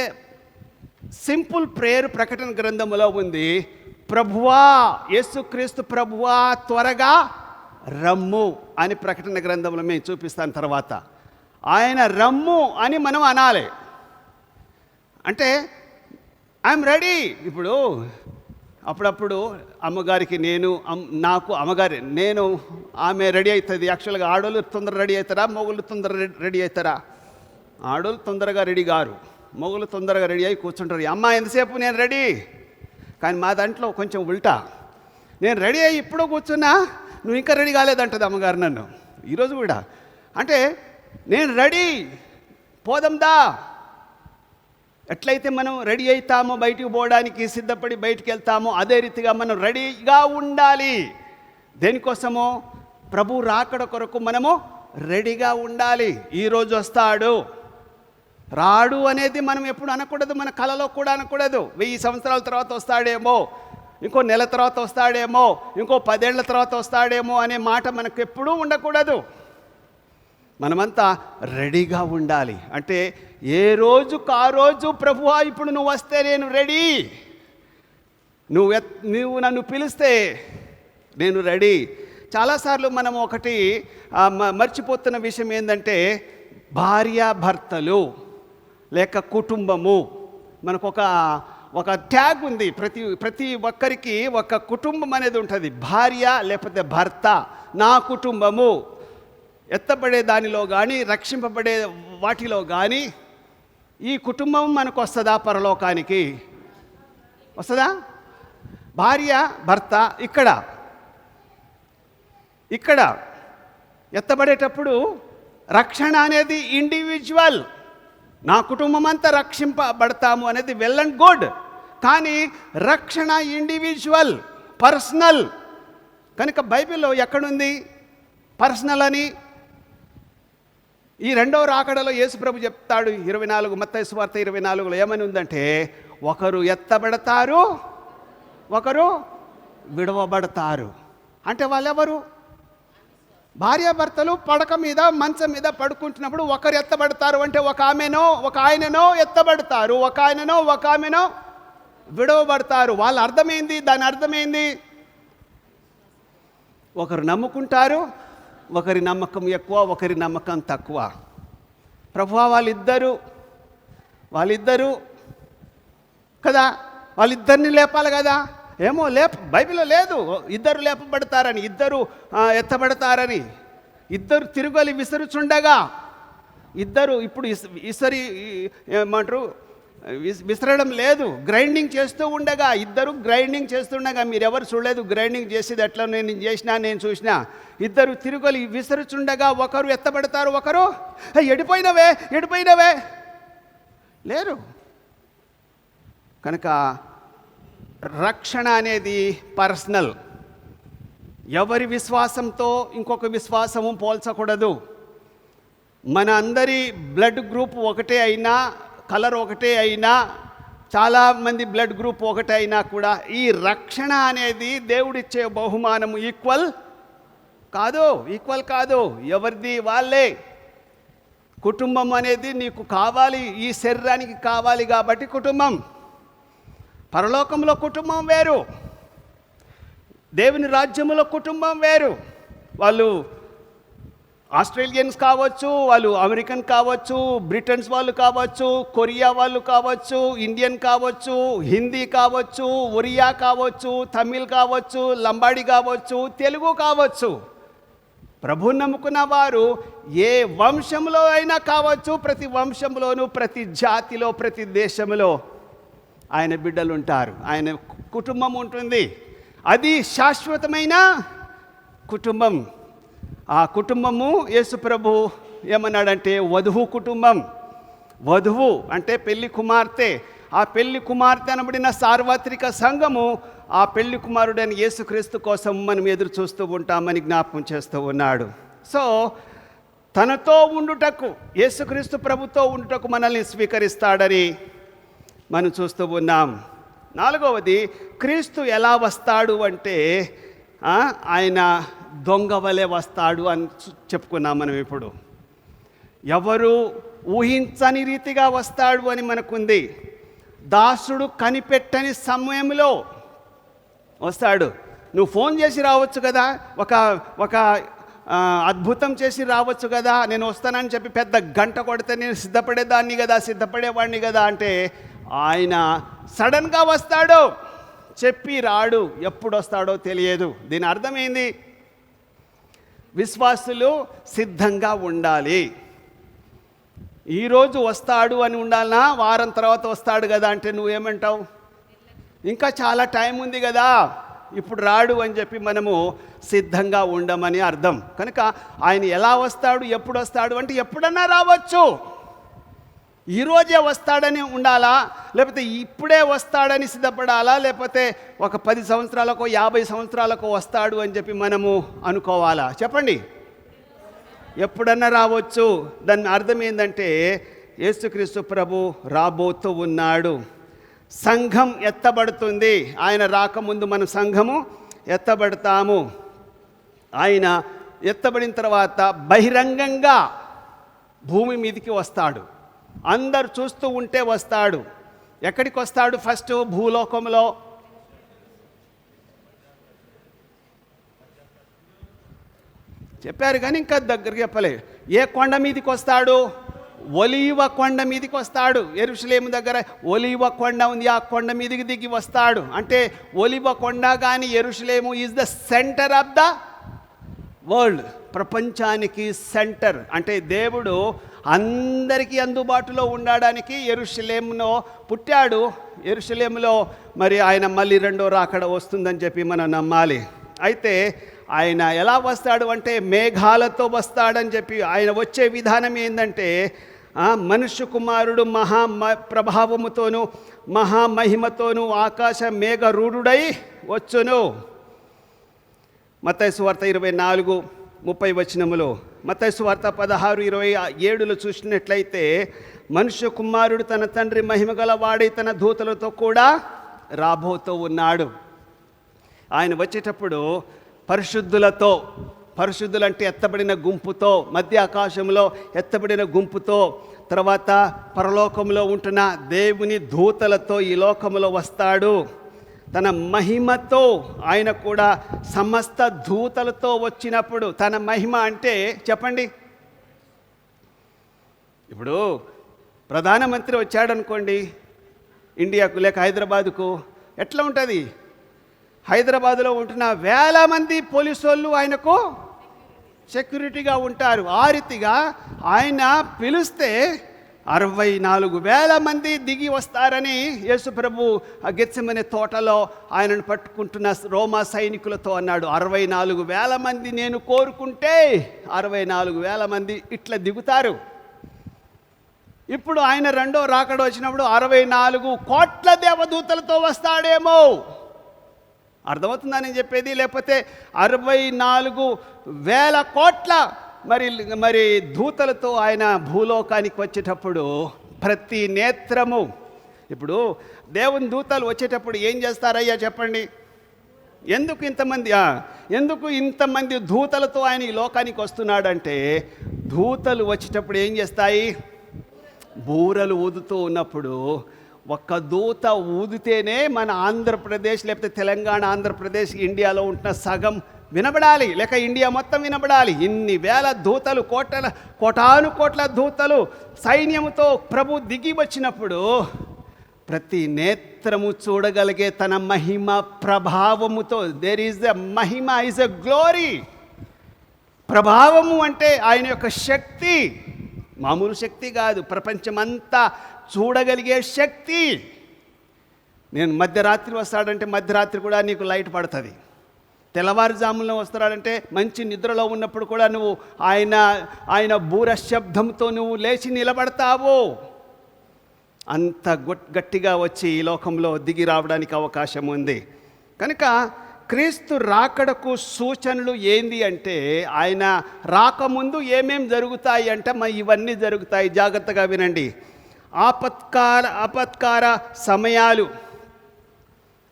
సింపుల్ ప్రేయర్ ప్రకటన గ్రంథములో ఉంది, ప్రభువా, యేసుక్రీస్తు ప్రభువా త్వరగా రమ్ము అని ప్రకటన గ్రంథంలో మేము చూపిస్తాను తర్వాత. ఆయన రమ్ము అని మనం అనాలి. అంటే ఐఎమ్ రెడీ. ఇప్పుడు అప్పుడప్పుడు అమ్మగారికి నాకు అమ్మగారి ఆమె రెడీ అవుతుంది. యాక్చువల్గా ఆడోళ్ళు తొందర రెడీ అవుతారా, మొగుళ్ళు తొందర రెడీ అవుతారా? ఆడోళ్ళు తొందరగా రెడీ గారు, మొగుళ్ళు తొందరగా రెడీ అయి కూర్చుంటారు. అమ్మ ఎంతసేపు నేను రెడీ. కానీ మా దాంట్లో కొంచెం ఉల్టా, నేను రెడీ అయ్యి ఇప్పుడు కూర్చున్నా, నువ్వు ఇంకా రెడీ కాలేదంటది అమ్మగారు నన్ను ఈరోజు కూడా. అంటే నేను రెడీ, పోదందా. ఎట్లయితే మనం రెడీ అవుతామో బయటికి పోవడానికి, సిద్ధపడి బయటికి వెళ్తామో, అదే రీతిగా మనం రెడీగా ఉండాలి. దేనికోసమో? ప్రభు రాకడ కొరకు మనము రెడీగా ఉండాలి. ఈరోజు వస్తాడు, రాడు అనేది మనం ఎప్పుడు అనకూడదు, మన కలలో కూడా అనకూడదు. 1000 సంవత్సరాల తర్వాత వస్తాడేమో, ఇంకో నెల తర్వాత వస్తాడేమో, ఇంకో 10 ఏళ్ల తర్వాత వస్తాడేమో అనే మాట మనకు ఎప్పుడూ ఉండకూడదు. మనమంతా రెడీగా ఉండాలి. అంటే ఏ రోజుకు ఆ రోజు, ప్రభువా ఇప్పుడు నువ్వు వస్తే నేను రెడీ, నువ్వు నన్ను పిలిస్తే నేను రెడీ. చాలాసార్లు మనం ఒకటి మర్చిపోతున్న విషయం ఏంటంటే, భార్యాభర్తలు లేక కుటుంబము. మనకు ఒక ట్యాగ్ ఉంది. ప్రతి ఒక్కరికి ఒక కుటుంబం అనేది ఉంటుంది. భార్య లేకపోతే భర్త, నా కుటుంబము. ఎత్తబడే దానిలో కానీ, రక్షింపబడే వాటిలో కానీ ఈ కుటుంబం మనకు వస్తుందా? పరలోకానికి వస్తుందా? భార్య భర్త ఇక్కడ ఎత్తబడేటప్పుడు రక్షణ అనేది ఇండివిజువల్. నా కుటుంబం అంతా రక్షింపబడతాము అనేది వెల్ అండ్ గుడ్. కానీ రక్షణ ఇండివిజువల్, పర్సనల్. కనుక బైబిల్లో ఎక్కడుంది పర్సనల్ అని? ఈ రెండవ రాకడలో యేసుప్రభు చెప్తాడు 24 మత్తయి సువార్త 24లో ఏమని ఉందంటే, ఒకరు ఎత్తబడతారు, ఒకరు విడవబడతారు. అంటే వాళ్ళెవరు? భార్యాభర్తలు పడక మీద, మంచం మీద పడుకుంటున్నప్పుడు ఒకరు ఎత్తబడతారు. అంటే ఒక ఆయననో ఎత్తబడతారు, ఒక ఆమెనో విడవబడతారు. వాళ్ళ అర్థమైంది, దాని అర్థమైంది, ఒకరు నమ్ముకుంటారు, ఒకరి నమ్మకం ఎక్కువ, ఒకరి నమ్మకం తక్కువ. ప్రభువా వాళ్ళిద్దరు కదా, వాళ్ళిద్దరిని లేపాలి కదా. ఏమో బైబిల్లో లేదు ఇద్దరు లేపబడతారని, ఇద్దరు ఎత్తబడతారని. ఇద్దరు తిరుగలి విసరుచుండగా, ఇద్దరు ఇప్పుడు ఏమంటారు, విసరడం లేదు, గ్రైండింగ్ చేస్తూ ఉండగా, ఇద్దరు గ్రైండింగ్ చేస్తుండగా, మీరెవరు చూడలేదు గ్రైండింగ్ చేసేది ఎట్లా, నేను చూసినా. ఇద్దరు తిరుగలి విసరుచుండగా ఒకరు ఎత్తబడతారు, ఒకరు ఎడిపోయినవే లేరు. కనుక రక్షణ అనేది పర్సనల్. ఎవరి విశ్వాసంతో ఇంకొక విశ్వాసము పోల్చకూడదు. మన అందరి బ్లడ్ గ్రూప్ ఒకటే అయినా, కలర్ ఒకటే అయినా, చాలామంది బ్లడ్ గ్రూప్ ఒకటే అయినా కూడా ఈ రక్షణ అనేది దేవుడిచ్చే బహుమానం ఈక్వల్ కాదు. ఎవరిది వాళ్ళే. కుటుంబం అనేది నీకు కావాలి, ఈ శరీరానికి కావాలి కాబట్టి కుటుంబం. పరలోకంలో కుటుంబం వేరు, దేవుని రాజ్యంలో కుటుంబం వేరు. వాళ్ళు ఆస్ట్రేలియన్స్ కావచ్చు, వాళ్ళు అమెరికన్ కావచ్చు, బ్రిటన్స్ వాళ్ళు కావచ్చు, కొరియా వాళ్ళు కావచ్చు, ఇండియన్ కావచ్చు, హిందీ కావచ్చు, ఒరియా కావచ్చు, తమిళ్ కావచ్చు, లంబాడి కావచ్చు, తెలుగు కావచ్చు. ప్రభువుని నమ్ముకున్న వారు ఏ వంశంలో అయినా కావచ్చు, ప్రతి వంశంలోనూ, ప్రతి జాతిలో, ప్రతి దేశంలో ఆయన బిడ్డలు ఉంటారు, ఆయన కుటుంబం ఉంటుంది. అది శాశ్వతమైన కుటుంబం. ఆ కుటుంబము యేసు ప్రభు ఏమన్నాడంటే వధువు కుటుంబం. వధువు అంటే పెళ్లి కుమార్తె. ఆ పెళ్లి కుమార్తె అనబడిన సార్వత్రిక సంఘము ఆ పెళ్లి కుమారుడైన యేసుక్రీస్తు కోసం మనం ఎదురు చూస్తూ ఉంటామని జ్ఞాపకం చేస్తూ ఉన్నాడు. సో తనతో ఉండుటకు, యేసుక్రీస్తు ప్రభుతో ఉండుటకు మనల్ని స్వీకరిస్తాడని మనం చూస్తూ ఉన్నాం. 4వది, క్రీస్తు ఎలా వస్తాడు అంటే ఆయన దొంగ వలె వస్తాడు అని చెప్పుకున్నాం మనం. ఇప్పుడు ఎవరు ఊహించని రీతిగా వస్తాడు అని మనకుంది. దాసుడు కనిపెట్టని సమయంలో వస్తాడు. నువ్వు ఫోన్ చేసి రావచ్చు కదా, ఒక అద్భుతం చేసి రావచ్చు కదా, నేను వస్తానని చెప్పి పెద్ద గంట కొడితే నేను సిద్ధపడేవాడిని కదా అంటే ఆయన సడన్గా వస్తాడు, చెప్పి రాడు. ఎప్పుడు వస్తాడో తెలియదు. దీని అర్థమైంది, విశ్వాసులు సిద్ధంగా ఉండాలి. ఈరోజు వస్తాడు అని ఉండాలనా, వారం తర్వాత వస్తాడు కదా అంటే నువ్వేమంటావు? ఇంకా చాలా టైం ఉంది కదా, ఇప్పుడు రాడు అని చెప్పి మనము సిద్ధంగా ఉండమని అర్థం. కనుక ఆయన ఎలా వస్తాడు, ఎప్పుడు వస్తాడు అంటే ఎప్పుడన్నా రావచ్చు. ఈరోజే వస్తాడని ఉండాలా, లేకపోతే ఇప్పుడే వస్తాడని సిద్ధపడాలా, లేకపోతే ఒక 10 సంవత్సరాలకో 50 సంవత్సరాలకో వస్తాడు అని చెప్పి మనము అనుకోవాలా? చెప్పండి. ఎప్పుడన్నా రావచ్చు. దాని అర్థం ఏంటంటే యేసుక్రీస్తు ప్రభు రాబోతూ ఉన్నాడు. సంఘం ఎత్తబడుతుంది. ఆయన రాకముందు మనం సంఘము ఎత్తబడతాము. ఆయన ఎత్తబడిన తర్వాత బహిరంగంగా భూమి మీదకి వస్తాడు. అందరు చూస్తూ ఉంటే వస్తాడు. ఎక్కడికి వస్తాడు? ఫస్ట్ భూలోకంలో. చెప్పారు కానీ ఇంకా దగ్గరికి చెప్పలే. ఏ కొండ మీదకి వస్తాడు? ఒలీవ కొండ మీదకి వస్తాడు. యెరూషలేము దగ్గర ఒలీవ కొండ ఉంది, ఆ కొండ మీదకి దిగి వస్తాడు. అంటే ఒలీవ కొండ కానీ యెరూషలేము is the centre of the world. ప్రపంచానికి సెంటర్. అంటే దేవుడు అందరికీ అందుబాటులో ఉండడానికి యెరూషలేములో పుట్టాడు. యెరూషలేములో మరి ఆయన మళ్ళీ రెండో రాకడ వస్తుందని చెప్పి మనం నమ్మాలి. అయితే ఆయన ఎలా వస్తాడు అంటే మేఘాలతో వస్తాడని చెప్పి. ఆయన వచ్చే విధానం ఏంటంటే మనుష్య కుమారుడు ప్రభావముతోనూ మహామహిమతోనూ ఆకాశ మేఘరూఢుడై వచ్చును. మత్తయి సువార్త 24:30 వచనములో, మత్తయి సువార్త 16:27 చూసినట్లయితే మనుష్య కుమారుడు తన తండ్రి మహిమగల వాడి తన దూతలతో కూడా రాబోతూ ఉన్నాడు. ఆయన వచ్చేటప్పుడు పరిశుద్ధులతో, పరిశుద్ధులంటే ఎత్తబడిన గుంపుతో, మధ్య ఆకాశంలో ఎత్తబడిన గుంపుతో, తర్వాత పరలోకంలో ఉంటున్న దేవుని దూతలతో ఈ లోకంలో వస్తాడు. తన మహిమతో ఆయన కూడా సమస్త దూతలతో వచ్చినప్పుడు, తన మహిమ అంటే చెప్పండి. ఇప్పుడు ప్రధానమంత్రి వచ్చాడనుకోండి ఇండియాకు లేక హైదరాబాదుకు, ఎట్లా ఉంటుంది? హైదరాబాదులో ఉంటున్న 1000 మంది పోలీసు వాళ్ళు ఆయనకు సెక్యూరిటీగా ఉంటారు. ఆ రీతిగా ఆయన పిలిస్తే 64,000 మంది దిగి వస్తారని యేసు ప్రభు గెత్సెమనే తోటలో ఆయనను పట్టుకుంటున్న రోమా సైనికులతో అన్నాడు. 64,000 మంది నేను కోరుకుంటే 64,000 మంది ఇట్లా దిగుతారు. ఇప్పుడు ఆయన రెండో రాకడ వచ్చినప్పుడు 64 కోట్ల దేవదూతలతో వస్తాడేమో. అర్థమవుతుందా నేను చెప్పేది? లేకపోతే 64,000 కోట్ల మరి దూతలతో ఆయన భూలోకానికి వచ్చేటప్పుడు ప్రతి నేత్రము. ఇప్పుడు దేవుని దూతలు వచ్చేటప్పుడు ఏం చేస్తారయ్యా చెప్పండి? ఎందుకు ఇంతమంది దూతలతో ఆయన ఈ లోకానికి వస్తున్నాడంటే, దూతలు వచ్చేటప్పుడు ఏం చేస్తాయి? బూరలు ఊదుతూ ఉన్నప్పుడు ఒక్క దూత ఊదితేనే మన ఆంధ్రప్రదేశ్ లేకపోతే తెలంగాణ, ఆంధ్రప్రదేశ్, ఇండియాలో ఉంటున్న సగం వినబడాలి, లేక ఇండియా మొత్తం వినబడాలి. ఇన్ని వేల దూతలు, కోటాను కోట్ల దూతలు సైన్యముతో ప్రభు దిగి వచ్చినప్పుడు ప్రతి నేత్రము చూడగలిగే తన మహిమ ప్రభావముతో. దేర్ ఈజ్ ద మహిమ, ఈజ్ ఎ గ్లోరీ. ప్రభావము అంటే ఆయన యొక్క శక్తి, మామూలు శక్తి కాదు, ప్రపంచమంతా చూడగలిగే శక్తి. నేను మధ్యరాత్రి వస్తాడంటే మధ్యరాత్రి కూడా నీకు లైట్ పడుతుంది. తెల్లవారుజామున వస్తాడంటే మంచి నిద్రలో ఉన్నప్పుడు కూడా నువ్వు ఆయన బూర శబ్దంతో నువ్వు లేచి నిలబడతావు. అంత గట్టిగా వచ్చి ఈ లోకంలో దిగి రావడానికి అవకాశం ఉంది. కనుక క్రీస్తు రాకడకు సూచనలు ఏంది అంటే, ఆయన రాకముందు ఏమేం జరుగుతాయి అంటే ఇవన్నీ జరుగుతాయి. జాగ్రత్తగా వినండి. ఆపత్కార సమయాలు,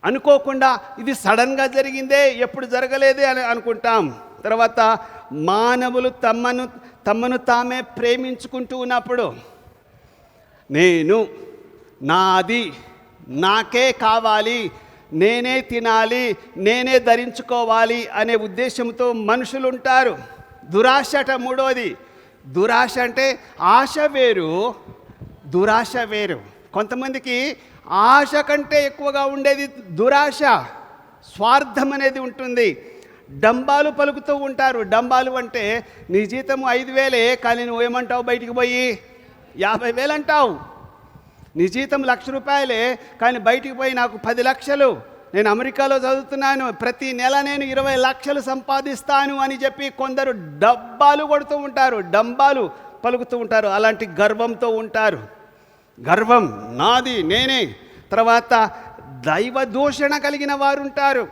అనుకోకుండా ఇది సడన్గా జరిగిందే, ఎప్పుడు జరగలేదే అని అనుకుంటాం. తర్వాత మానవులు తమను తామే ప్రేమించుకుంటూ ఉన్నప్పుడు, నేను నాది నాకే కావాలి, నేనే తినాలి, నేనే ధరించుకోవాలి అనే ఉద్దేశంతో మనుషులు ఉంటారు. దురాశట మూడోది. దురాశ అంటే ఆశ వేరు, దురాశ వేరు. కొంతమందికి ఆశ కంటే ఎక్కువగా ఉండేది దురాశ, స్వార్థం అనేది ఉంటుంది. డంబాలు పలుకుతూ ఉంటారు. డంబాలు అంటే నీ జీతం 5,000 కానీ నువ్వేమంటావు, బయటికి పోయి 50,000 అంటావు. నీ జీతం ₹1,00,000 కానీ బయటికి పోయి నాకు 10 లక్షలు, నేను అమెరికాలో చదువుతున్నాను, ప్రతి నెల నేను 20 లక్షలు సంపాదిస్తాను అని చెప్పి కొందరు డబ్బాలు కొడుతూ ఉంటారు, డంబాలు పలుకుతూ ఉంటారు. అలాంటి గర్వంతో ఉంటారు. గర్వం, నాది, నేనే. తర్వాత దైవ దూషణ కలిగిన వారు ఉంటారు.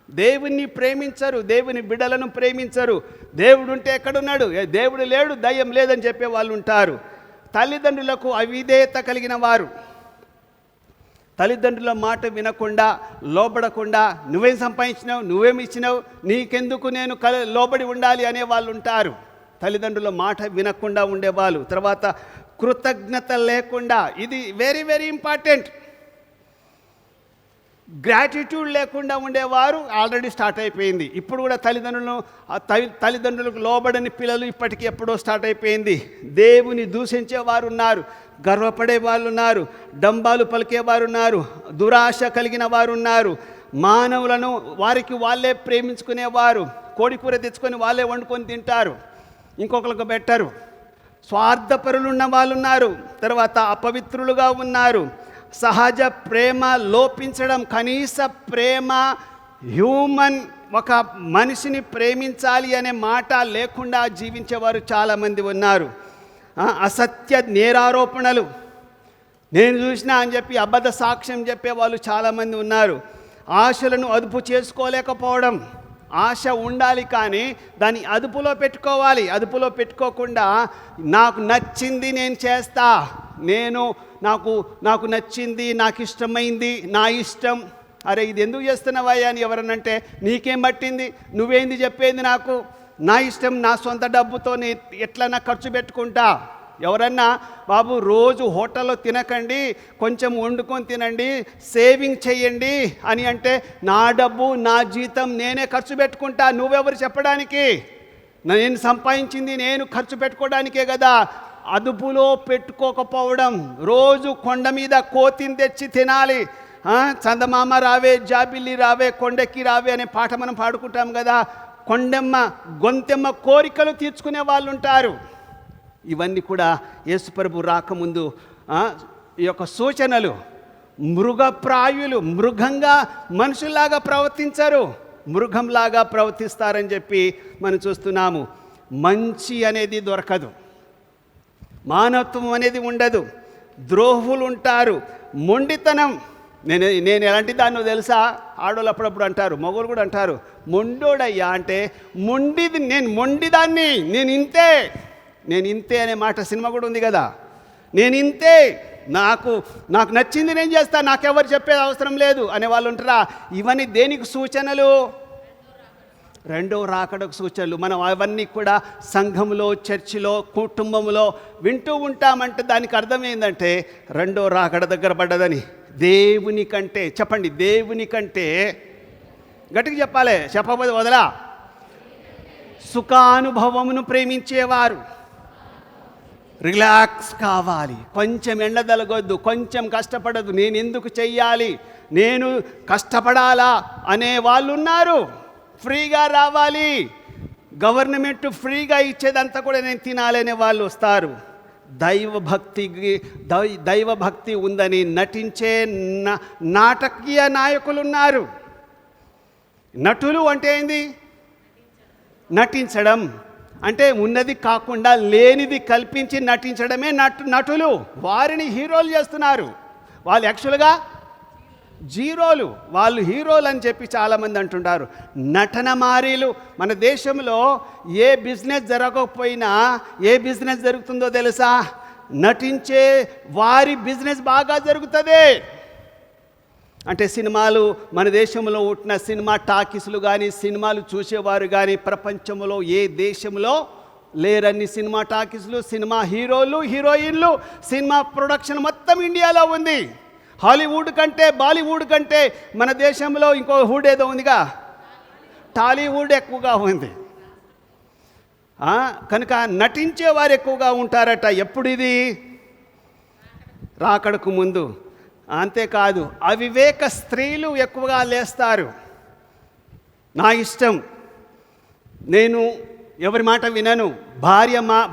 దేవుణ్ణి ప్రేమించరు, దేవుని బిడ్డలను ప్రేమించరు. దేవుడు ఉంటే ఎక్కడున్నాడు, దేవుడు లేడు, దయ్యం లేదని చెప్పే వాళ్ళు ఉంటారు. తల్లిదండ్రులకు అవిధేయత కలిగిన వారు, తల్లిదండ్రుల మాట వినకుండా, లోబడకుండా, నువ్వేం సంపాదించినావు, నువ్వేమి ఇచ్చినావు, నీకెందుకు నేను లోబడి ఉండాలి అనే వాళ్ళు ఉంటారు. తల్లిదండ్రుల మాట వినకుండా ఉండేవాళ్ళు. తర్వాత కృతజ్ఞత లేకుండా, ఇది వెరీ వెరీ ఇంపార్టెంట్. గ్రాటిట్యూడ్ లేకుండా ఉండేవారు ఆల్రెడీ స్టార్ట్ అయిపోయింది. ఇప్పుడు కూడా తల్లిదండ్రులకు లోబడని పిల్లలు ఇప్పటికీ ఎప్పుడో స్టార్ట్ అయిపోయింది. దేవుని దూషించే వారు ఉన్నారు, గర్వపడే వాళ్ళు ఉన్నారు, డంబాలు పలికేవారు ఉన్నారు, దురాశ కలిగిన వారు ఉన్నారు. మానవులను వారికి వాళ్ళే ప్రేమించుకునేవారు. కోడికూర తెచ్చుకొని వాళ్ళే వండుకొని తింటారు, ఇంకొకరికి పెట్టరు. స్వార్థపరులు ఉన్న వాళ్ళు ఉన్నారు. తర్వాత అపవిత్రులుగా ఉన్నారు. సహజ ప్రేమ లోపించడం, కనీస ప్రేమ, హ్యూమన్, ఒక మనిషిని ప్రేమించాలి అనే మాట లేకుండా జీవించేవారు చాలామంది ఉన్నారు. అసత్య నేరారోపణలు, నేను చూసినా అని చెప్పి అబద్ధ సాక్ష్యం చెప్పే వాళ్ళు చాలామంది ఉన్నారు. ఆశలను అదుపు చేసుకోలేకపోవడం. ఆశ ఉండాలి కానీ దాన్ని అదుపులో పెట్టుకోవాలి. అదుపులో పెట్టుకోకుండా నాకు నచ్చింది నేను చేస్తా, నాకు నచ్చింది, నాకు ఇష్టమైంది, నా ఇష్టం. అరే ఇది ఎందుకు చేస్తున్నావయ్యా అని ఎవరనంటే, నీకేం పట్టింది, నువ్వేంది చెప్పేది, నాకు నా ఇష్టం, నా సొంత డబ్బుతో ఎట్లన్నా ఖర్చు పెట్టుకుంటా. ఎవరన్నా బాబు రోజు హోటల్లో తినకండి, కొంచెం వండుకొని తినండి, సేవింగ్ చేయండి అని అంటే, నా డబ్బు నా జీతం నేనే ఖర్చు పెట్టుకుంటా, నువ్వెవరు చెప్పడానికి? నేను సంపాదించింది నేను ఖర్చు పెట్టుకోవడానికే కదా. అదుపులో పెట్టుకోకపోవడం. రోజు కొండ మీద కోతిని తెచ్చి తినాలి, చందమామ రావే, జాబిల్లి రావే, కొండెక్కి రావే అనే పాట మనం పాడుకుంటాం కదా. కొండెమ్మ గొంతెమ్మ కోరికలు తీర్చుకునే వాళ్ళు ఉంటారు. ఇవన్నీ కూడా యేసుప్రభు రాకముందు ఈ యొక్క సూచనలు. మృగప్రాయులు, మృగంగా మనుషుల్లాగా ప్రవర్తించరు, మృగంలాగా ప్రవర్తిస్తారని చెప్పి మనం చూస్తున్నాము. మంచి అనేది దొరకదు, మానవత్వం అనేది ఉండదు, ద్రోహులు ఉంటారు, మొండితనం. నేను ఎలాంటి దాన్నో తెలుసా? ఆడోళ్ళు అప్పుడప్పుడు అంటారు, మగవాళ్ళు కూడా అంటారు, మొండోడయ్యా అంటే నేను మొండిదాన్ని, నేను ఇంతే అనే మాట సినిమా కూడా ఉంది కదా. నేను ఇంతే, నాకు నచ్చింది నేను చేస్తా, నాకెవరు చెప్పేది అవసరం లేదు అనే వాళ్ళు ఉంటారా? ఇవన్నీ దేనికి సూచనలు? రెండో రాకడకు సూచనలు. మనం అవన్నీ కూడా సంఘంలో, చర్చిలో, కుటుంబంలో వింటూ ఉంటామంటే దానికి అర్థం ఏంటంటే రెండో రాకడ దగ్గర పడ్డదని. దేవుని కంటే, చెప్పండి, దేవుని కంటే గట్టిగా చెప్పాలి, చెప్పబోదు వదలా. సుఖానుభవమును ప్రేమించేవారు, రిలాక్స్ కావాలి, కొంచెం ఎండదలగొద్దు, కొంచెం కష్టపడద్దు, నేను ఎందుకు చెయ్యాలి, నేను కష్టపడాలా అనే వాళ్ళు ఉన్నారు. ఫ్రీగా రావాలి, గవర్నమెంట్ ఫ్రీగా ఇచ్చేదంతా కూడా నేను తినాలనే వాళ్ళు వస్తారు. దైవభక్తి ఉందని నటించే నాటకీయ నాయకులు ఉన్నారు. నటులు అంటే ఏంది? నటించడం అంటే ఉన్నది కాకుండా లేనిది కల్పించి నటించడమే నటులు. వారిని హీరోలు చేస్తున్నారు. వాళ్ళు యాక్చువల్గా జీరోలు, వాళ్ళు హీరోలు అని చెప్పి చాలామంది అంటుంటారు. నటన మారీలు. మన దేశంలో ఏ బిజినెస్ జరగకపోయినా ఏ బిజినెస్ జరుగుతుందో తెలుసా? నటించే వారి బిజినెస్ బాగా జరుగుతుంది. అంటే సినిమాలు, మన దేశంలో ఉంటున్న సినిమా టాకీసులు కానీ, సినిమాలు చూసేవారు కానీ ప్రపంచంలో ఏ దేశంలో లేరన్ని సినిమా టాకీసులు, సినిమా హీరోలు, హీరోయిన్లు, సినిమా ప్రొడక్షన్ మొత్తం ఇండియాలో ఉంది. హాలీవుడ్ కంటే, బాలీవుడ్ కంటే మన దేశంలో ఇంకో హుడ్ ఏదో ఉందిగా, టాలీవుడ్ ఎక్కువగా ఉంది. కనుక నటించే వారు ఎక్కువగా ఉంటారట. ఎప్పుడు ఇది? రాకడకు ముందు. అంతేకాదు అవివేక స్త్రీలు ఎక్కువగా లేస్తారు. నా ఇష్టం, నేను ఎవరి మాట వినను,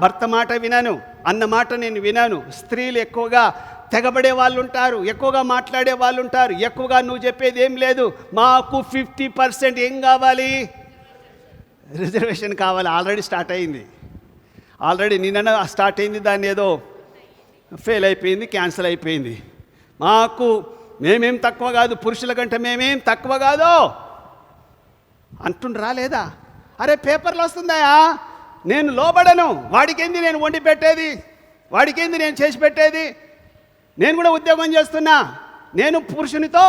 భర్త మాట వినను అన్న మాట నేను వినను. స్త్రీలు ఎక్కువగా తెగబడే వాళ్ళు ఉంటారు, ఎక్కువగా మాట్లాడే వాళ్ళు ఉంటారు. ఎక్కువగా నువ్వు చెప్పేది ఏం లేదు, మాకు 50% ఏం కావాలి? రిజర్వేషన్ కావాలి. ఆల్రెడీ స్టార్ట్ అయింది, ఆల్రెడీ నిన్న స్టార్ట్ అయింది. దాన్ని ఏదో ఫెయిల్ అయిపోయింది, క్యాన్సిల్ అయిపోయింది. మేమేం తక్కువ కాదు, పురుషుల కంటే మేమేం తక్కువ కాదు అంటుండ్రా లేదా? అరే పేపర్లు వస్తుందాయా, నేను లోబడను, వాడికేంది నేను వండి పెట్టేది, వాడికేంది నేను చేసి పెట్టేది, నేను కూడా ఉద్యోగం చేస్తున్నా, నేను పురుషునితో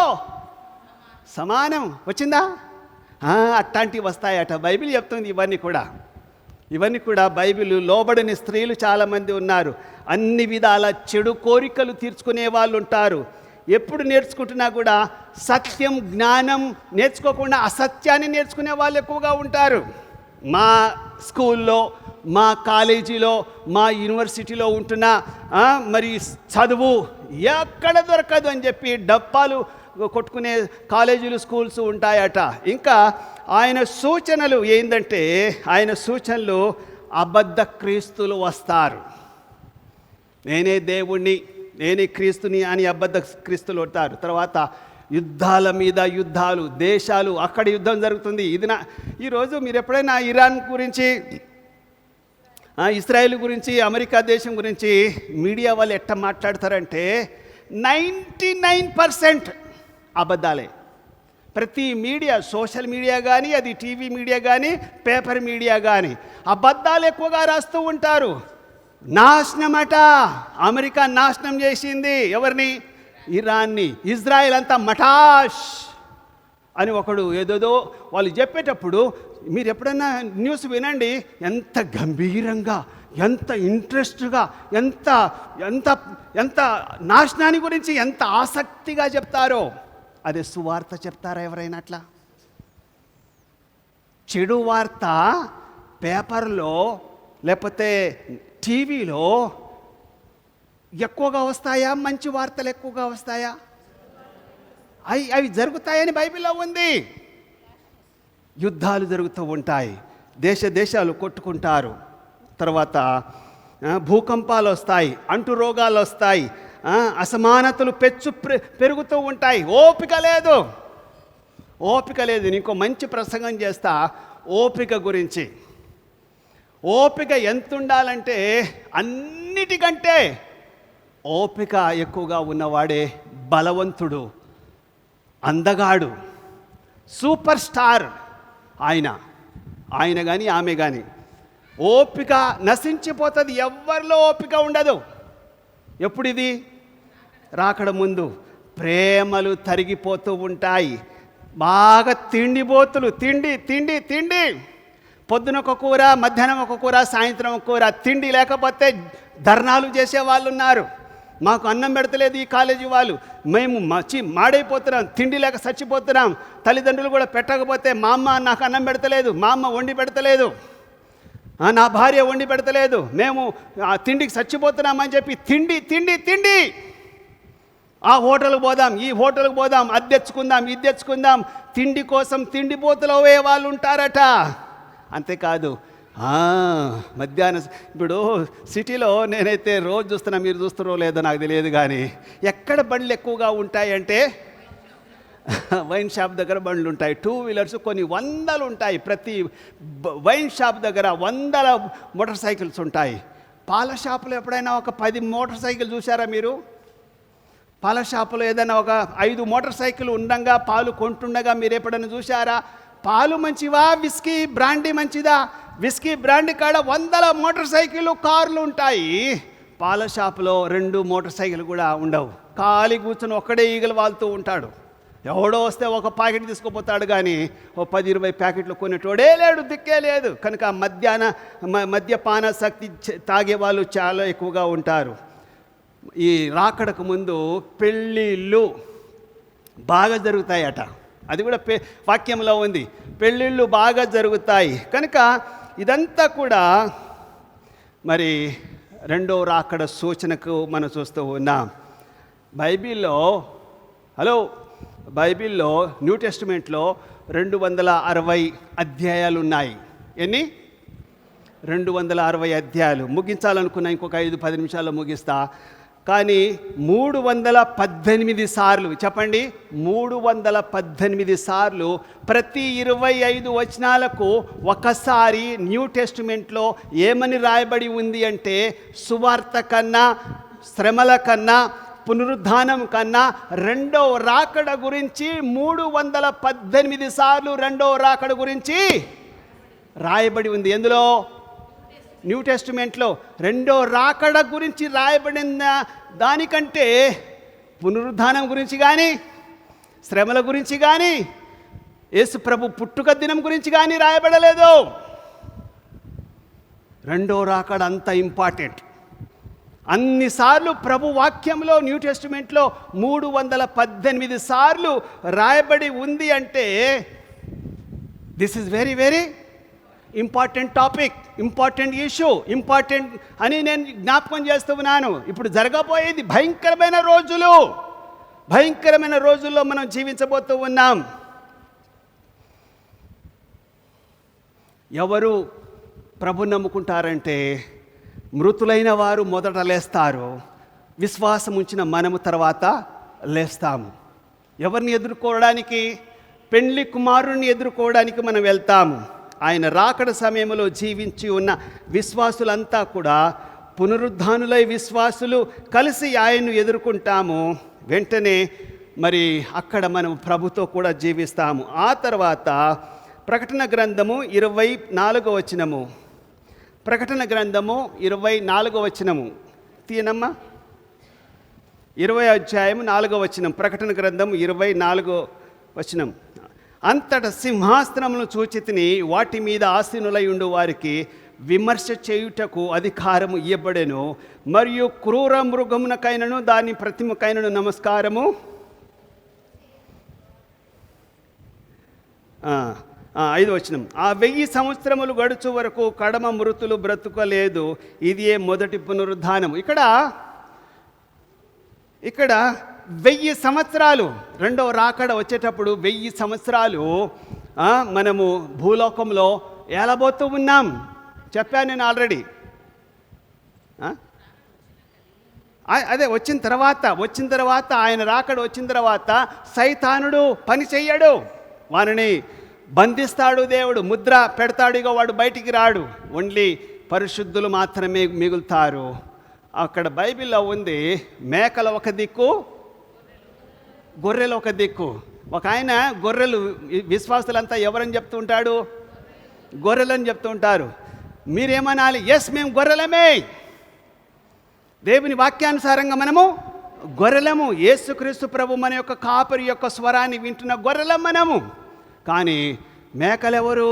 సమానం. వచ్చిందా? అట్లాంటివి వస్తాయట. బైబిల్ చెప్తుంది ఇవన్నీ కూడా బైబిల్. లోబడని స్త్రీలు చాలామంది ఉన్నారు. అన్ని విధాల చెడు కోరికలు తీర్చుకునే వాళ్ళు ఉంటారు. ఎప్పుడు నేర్చుకుంటున్నా కూడా సత్యం, జ్ఞానం నేర్చుకోకుండా అసత్యాన్ని నేర్చుకునే వాళ్ళు ఎక్కువగా ఉంటారు. మా స్కూల్లో, మా కాలేజీలో, మా యూనివర్సిటీలో ఉంటున్న మరి చదువు ఎక్కడ దొరకదు అని చెప్పి డబ్బాలు కొట్టుకునే కాలేజీలు, స్కూల్స్ ఉంటాయట. ఇంకా ఆయన సూచనలు ఏంటంటే, ఆయన సూచనలు అబద్ధ క్రీస్తులు వస్తారు. నేనే దేవుణ్ణి, నేనే క్రీస్తుని అని అబద్ధ క్రీస్తులు వస్తారు. తర్వాత యుద్ధాల మీద యుద్ధాలు, దేశాలు, అక్కడ యుద్ధం జరుగుతుంది. ఈరోజు మీరు ఎప్పుడైనా ఇరాన్ గురించి, ఇస్రాయేల్ గురించి, అమెరికా దేశం గురించి మీడియా వాళ్ళు ఎట్లా మాట్లాడతారంటే 99% అబద్ధాలే. ప్రతి మీడియా, సోషల్ మీడియా కానీ, అది టీవీ మీడియా కానీ, పేపర్ మీడియా కానీ అబద్ధాలు ఎక్కువగా రాస్తూ ఉంటారు. నాశనమట, అమెరికా నాశనం చేసింది ఎవరిని? ఇరాన్ని. ఇజ్రాయెల్ అంతా మటాష్ అని ఒకడు ఏదేదో వాళ్ళు చెప్పేటప్పుడు మీరు ఎప్పుడైనా న్యూస్ వినండి, ఎంత గంభీరంగా, ఎంత ఇంట్రెస్ట్గా, ఎంత ఎంత ఎంత నాశనాన్ని గురించి ఎంత ఆసక్తిగా చెప్తారో. అదే సువార్త చెప్తారా ఎవరైనా అట్లా? చెడు వార్త పేపర్లో లేకపోతే టీవీలో ఎక్కువగా వస్తాయా? మంచి వార్తలు ఎక్కువగా వస్తాయా? అవి జరుగుతాయని బైబిల్లో ఉంది. యుద్ధాలు జరుగుతూ ఉంటాయి, దేశాలు కొట్టుకుంటారు, తర్వాత భూకంపాలు వస్తాయి, అంటు రోగాలు వస్తాయి, అసమానతలు పెరుగుతూ ఉంటాయి. ఓపిక లేదు. ఇంకో మంచి ప్రసంగం చేస్తా ఓపిక గురించి. ఓపిక ఎంత ఉండాలంటే అన్నిటికంటే ఓపిక ఎక్కువగా ఉన్నవాడే బలవంతుడు, అందగాడు, సూపర్ స్టార్. ఆయన కానీ ఆమె కానీ. ఓపిక నశించిపోతుంది, ఎవ్వరిలో ఓపిక ఉండదు. ఎప్పుడు ఇది? రాకడ ముందు. ప్రేమలు తరిగిపోతూ ఉంటాయి. బాగా తిండిపోతులు, తిండి. పొద్దున ఒక కూర, మధ్యాహ్నం ఒక కూర, సాయంత్రం ఒక కూర. తిండి లేకపోతే ధర్నాలు చేసే వాళ్ళు ఉన్నారు. మాకు అన్నం పెడతలేదు ఈ కాలేజీ వాళ్ళు, మేము మాడైపోతున్నాం, తిండి లేక చచ్చిపోతున్నాం. తల్లిదండ్రులు కూడా పెట్టకపోతే మా అమ్మ నాకు అన్నం పెడతలేదు, మా అమ్మ వండి పెడతలేదు, నా భార్య వండి పెడతలేదు, మేము తిండికి చచ్చిపోతున్నామని చెప్పి తిండి. ఆ హోటల్కి పోదాం, ఈ హోటల్కి పోదాం, అది తెచ్చుకుందాం, ఇది తెచ్చుకుందాం. తిండి కోసం తిండిపోతులు అయ్యే వాళ్ళు ఉంటారట. అంతేకాదు మధ్యాహ్నం ఇప్పుడు సిటీలో నేనైతే రోజు చూస్తున్నా, మీరు చూస్తున్నారో లేదో నాకు తెలియదు, కానీ ఎక్కడ బండ్లు ఎక్కువగా ఉంటాయంటే వైన్ షాప్ దగ్గర బండ్లు ఉంటాయి. 2 వీలర్స్ కొన్ని వందలు ఉంటాయి. ప్రతి వైన్ షాప్ దగ్గర 100 మోటార్ సైకిల్స్ ఉంటాయి. పాల షాపులో ఎప్పుడైనా ఒక 10 మోటార్ సైకిల్ చూసారా మీరు? పాల షాపులో ఏదైనా ఒక 5 మోటార్ సైకిల్ ఉండగా పాలు కొంటుండగా మీరు ఎప్పుడైనా చూసారా? పాలు మంచివా, విస్కీ బ్రాండీ మంచిదా? విస్కీ బ్రాండీ కాడ 100 మోటార్ సైకిల్ కార్లు ఉంటాయి. పాల షాపులో 2 మోటార్ సైకిల్ కూడా ఉండవు. ఖాళీ కూర్చొని ఒక్కడే ఈగలు వాళ్తూ ఉంటాడు. ఎవడో వస్తే ఒక ప్యాకెట్ తీసుకుపోతాడు, కానీ ఓ 10-20 ప్యాకెట్లు కొనేటోడే లేడు, దిక్కే లేదు. కనుక మద్యపానాసక్తి తాగే వాళ్ళు చాలా ఎక్కువగా ఉంటారు. ఈ రాకడకు ముందు పెళ్ళిళ్ళు బాగా జరుగుతాయట. అది కూడా వాక్యంలో ఉంది, పెళ్ళిళ్ళు బాగా జరుగుతాయి. కనుక ఇదంతా కూడా మరి రెండో రాకడ సూచనకు మనం చూస్తూ ఉన్నాం. బైబిల్లో న్యూ టెస్టిమెంట్లో 260 అధ్యాయాలు ఉన్నాయి. ఎన్ని? 260 అధ్యాయాలు. ముగించాలనుకున్నా, ఇంకొక 5-10 నిమిషాల్లో ముగిస్తా. కానీ 318 సార్లు, చెప్పండి, 318 సార్లు ప్రతి 25 వచనాలకు ఒకసారి న్యూ టెస్టిమెంట్లో ఏమని రాయబడి ఉంది అంటే, సువార్త కన్నా, శ్రమల కన్నా, పునరుద్ధానం కన్నా రెండవ రాకడ గురించి 318 సార్లు రెండవ రాకడ గురించి రాయబడి ఉంది. ఎందులో? న్యూ టెస్టిమెంట్లో. రెండో రాకడ గురించి రాయబడిన దానికంటే పునరుద్ధానం గురించి కానీ, శ్రమల గురించి కానీ, యేసు ప్రభు పుట్టుక దినం గురించి కానీ రాయబడలేదు. రెండో రాకడ అంత ఇంపార్టెంట్. అన్నిసార్లు ప్రభు వాక్యంలో న్యూ టెస్టిమెంట్లో 318 సార్లు రాయబడి ఉంది అంటే this is very very important topic, important issue, important అని నేను జ్ఞాపకం చేస్తూ ఉన్నాను. ఇప్పుడు జరగబోయేది భయంకరమైన రోజుల్లో మనం జీవించబోతూ ఉన్నాం. ఎవరు ప్రభు నమ్ముకుంటారంటే, మృతులైన వారు మొదట లేస్తారు, విశ్వాసం ఉంచిన మనము తర్వాత లేస్తాము. ఎవరిని ఎదుర్కోవడానికి? పెండ్లి కుమారుణ్ణి ఎదుర్కోవడానికి మనం వెళ్తాము. ఆయన రాకడ సమయంలో జీవించి ఉన్న విశ్వాసులంతా కూడా పునరుద్ధానులై విశ్వాసులు కలిసి ఆయన్ను ఎదుర్కొంటాము. వెంటనే మరి అక్కడ మనం ప్రభుతో కూడా జీవిస్తాము. ఆ తర్వాత ప్రకటన గ్రంథము 24వ వచనము, ప్రకటన గ్రంథము 24వ వచనము తీయనమ్మా. 20వ అధ్యాయం 4వ వచనం, ప్రకటన గ్రంథం 24వ వచనం. అంతట సింహాసనములను చూచితిని, వాటి మీద ఆసీనులై ఉండు వారికి విమర్శ చేయుటకు అధికారము ఇవ్వబడెను, మరియు క్రూర మృగమునకైనను దాని ప్రతిమకైనను నమస్కారము 5వ వచనం. ఆ 1000 సంవత్సరములు గడుచు వరకు కడమ మృతులు బ్రతుకలేదు, ఇదే మొదటి పునరుద్ధానం. ఇక్కడ 1000 సంవత్సరాలు, రెండవ రాకడ వచ్చేటప్పుడు 1000 సంవత్సరాలు మనము భూలోకంలో ఏలబోతూ ఉన్నాం. చెప్పాను నేను ఆల్రెడీ. అదే వచ్చిన తర్వాత ఆయన రాకడ వచ్చిన తర్వాత సైతానుడు పని చెయ్యడు, వారిని బంధిస్తాడు, దేవుడు ముద్ర పెడతాడు, ఇక వాడు బయటికి రాడు. ఓన్లీ పరిశుద్ధులు మాత్రమే మిగులుతారు. అక్కడ బైబిల్లో ఉంది, మేకల ఒక దిక్కు, గొర్రెలు ఒక దిక్కు. ఒక ఆయన గొర్రెలు, విశ్వాసులంతా ఎవరని చెప్తూ ఉంటాడు? గొర్రెలని చెప్తూ ఉంటారు. మీరేమనాలి? ఎస్, మేము గొర్రెలమే. దేవుని వాక్యానుసారంగా మనము గొర్రెలము. యేసుక్రీస్తు ప్రభు మన యొక్క కాపరి యొక్క స్వరాన్ని వింటున్న గొర్రెలం మనము. కానీ మేకలెవరు?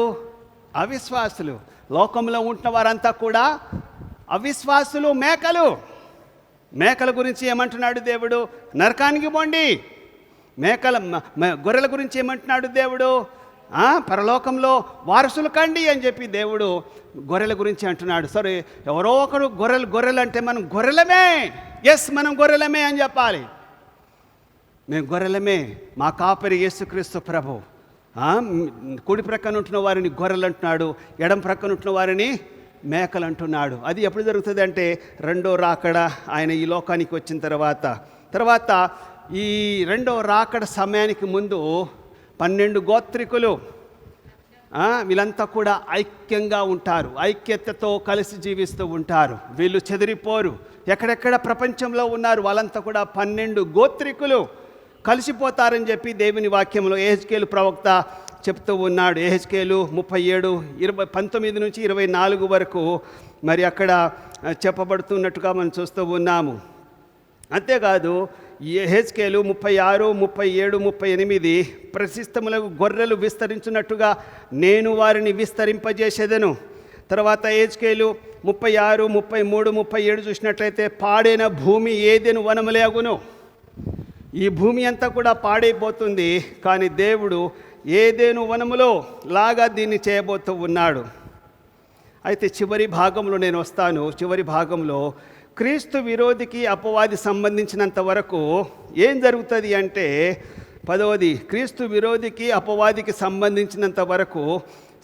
అవిశ్వాసులు. లోకంలో ఉంటున్న వారంతా కూడా అవిశ్వాసులు, మేకల గురించి ఏమంటున్నాడు దేవుడు? నరకానికి పోండి. గొర్రెల గురించి ఏమంటున్నాడు దేవుడు? పరలోకంలో వారసులు కండి అని చెప్పి దేవుడు గొర్రెల గురించి అంటున్నాడు. సరే, ఎవరో ఒకరు గొర్రెలు అంటే మనం గొర్రెలమే. ఎస్, మనం గొర్రెలమే అని చెప్పాలి. మేము గొర్రెలమే. మా కాపరి యేసుక్రీస్తు ప్రభు. కుడి ప్రక్కన ఉంటున్న వారిని గొర్రెలు అంటున్నాడు, ఎడం ప్రక్కన ఉంటున్న వారిని మేకలు అంటున్నాడు. అది ఎప్పుడు జరుగుతుంది అంటే రెండో రాకడ, ఆయన ఈ లోకానికి వచ్చిన తర్వాత ఈ రెండో రాకడ సమయానికి ముందు 12 గోత్రికులు వీళ్ళంతా కూడా ఐక్యంగా ఉంటారు, ఐక్యతతో కలిసి జీవిస్తూ ఉంటారు. వీళ్ళు చెదిరిపోరు, ఎక్కడెక్కడ ప్రపంచంలో ఉన్నారు వాళ్ళంతా కూడా 12 గోత్రికులు కలిసిపోతారని చెప్పి దేవుని వాక్యంలో యెహెజ్కేలు ప్రవక్త చెప్తూ ఉన్నాడు. యెహెజ్కేలు 19 నుంచి 24 వరకు మరి అక్కడ చెప్పబడుతున్నట్టుగా మనం చూస్తూ ఉన్నాము. అంతేకాదు యెహెజ్కేలు 36, 37, 38 ప్రశస్తములకు గొర్రెలు విస్తరించినట్టుగా నేను వారిని విస్తరింపజేసేదను. తర్వాత యెహెజ్కేలు 36, 33, 37 చూసినట్లయితే పాడైన భూమి ఏదెను వనములేగును. ఈ భూమి అంతా కూడా పాడైపోతుంది, కానీ దేవుడు ఏదేను వనములో లాగా దీన్ని చేయబోతూ ఉన్నాడు. అయితే చివరి భాగంలో నేను వస్తాను. చివరి భాగంలో క్రీస్తు విరోధికి అపవాది సంబంధించినంత వరకు ఏం జరుగుతుంది అంటే 10వది, క్రీస్తు విరోధికి అపవాదికి సంబంధించినంత వరకు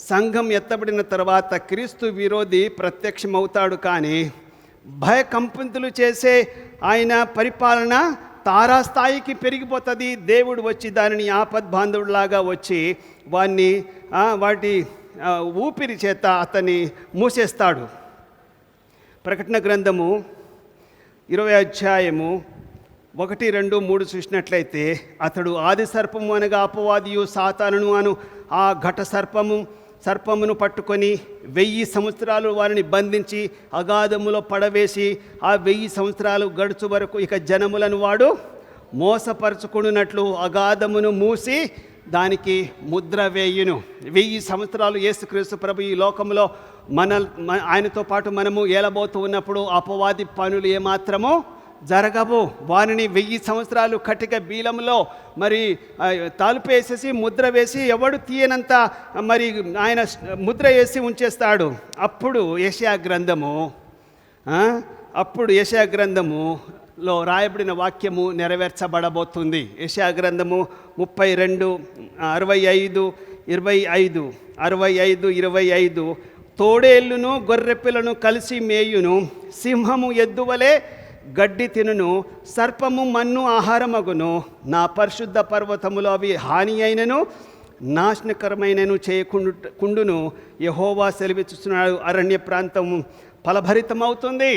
సంఘం ఎత్తబడిన తర్వాత క్రీస్తు విరోధి ప్రత్యక్షమవుతాడు, కానీ భయకంపింతులు చేసే ఆయన పరిపాలన తారాస్థాయికి పెరిగిపోతుంది. దేవుడు వచ్చి దానిని ఆపద్బాంధవుడిలాగా వచ్చి వాటి ఊపిరి చేత అతన్ని మూసేస్తాడు. ప్రకటన గ్రంథము 20 అధ్యాయము 1, 2, 3 చూసినట్లయితే అతడు ఆది సర్పము అనగా అపవాదియు సాతానును అను ఆ ఘట సర్పమును పట్టుకొని 1000 సంవత్సరాలు వారిని బంధించి అగాధములో పడవేసి ఆ 1000 సంవత్సరాలు గడుచు వరకు ఇక జనములను వాడు మోసపరుచుకున్నట్లు అగాధమును మూసి దానికి ముద్ర వేయును. 1000 సంవత్సరాలు యేసుక్రీస్తు ప్రభు ఈ లోకంలో ఆయనతో పాటు మనము ఏలబోతూ ఉన్నప్పుడు అపవాది పనులు ఏమాత్రమో జరగవు. వారిని 1000 సంవత్సరాలు కటిక బీలంలో మరి తాలుపేసేసి ముద్ర వేసి ఎవడు తీయనంత మరి ఆయన ముద్ర వేసి ఉంచేస్తాడు. అప్పుడు యెషయా గ్రంథములో రాయబడిన వాక్యము నెరవేర్చబడబోతుంది. యెషయా గ్రంథము 32, 65, 25 తోడేళ్ళును గొర్రెపిల్లను కలిసి మేయును, సింహము ఎద్దువలే గడ్డి తినును, సర్పము మన్ను ఆహారమగును. నా పరిశుద్ధ పర్వతములో అవి హాని అయినను నాశనకరమైనను చేయకుండును. యెహోవా సెలవిస్తున్నాడు, అరణ్య ప్రాంతము ఫలభరితమవుతుంది.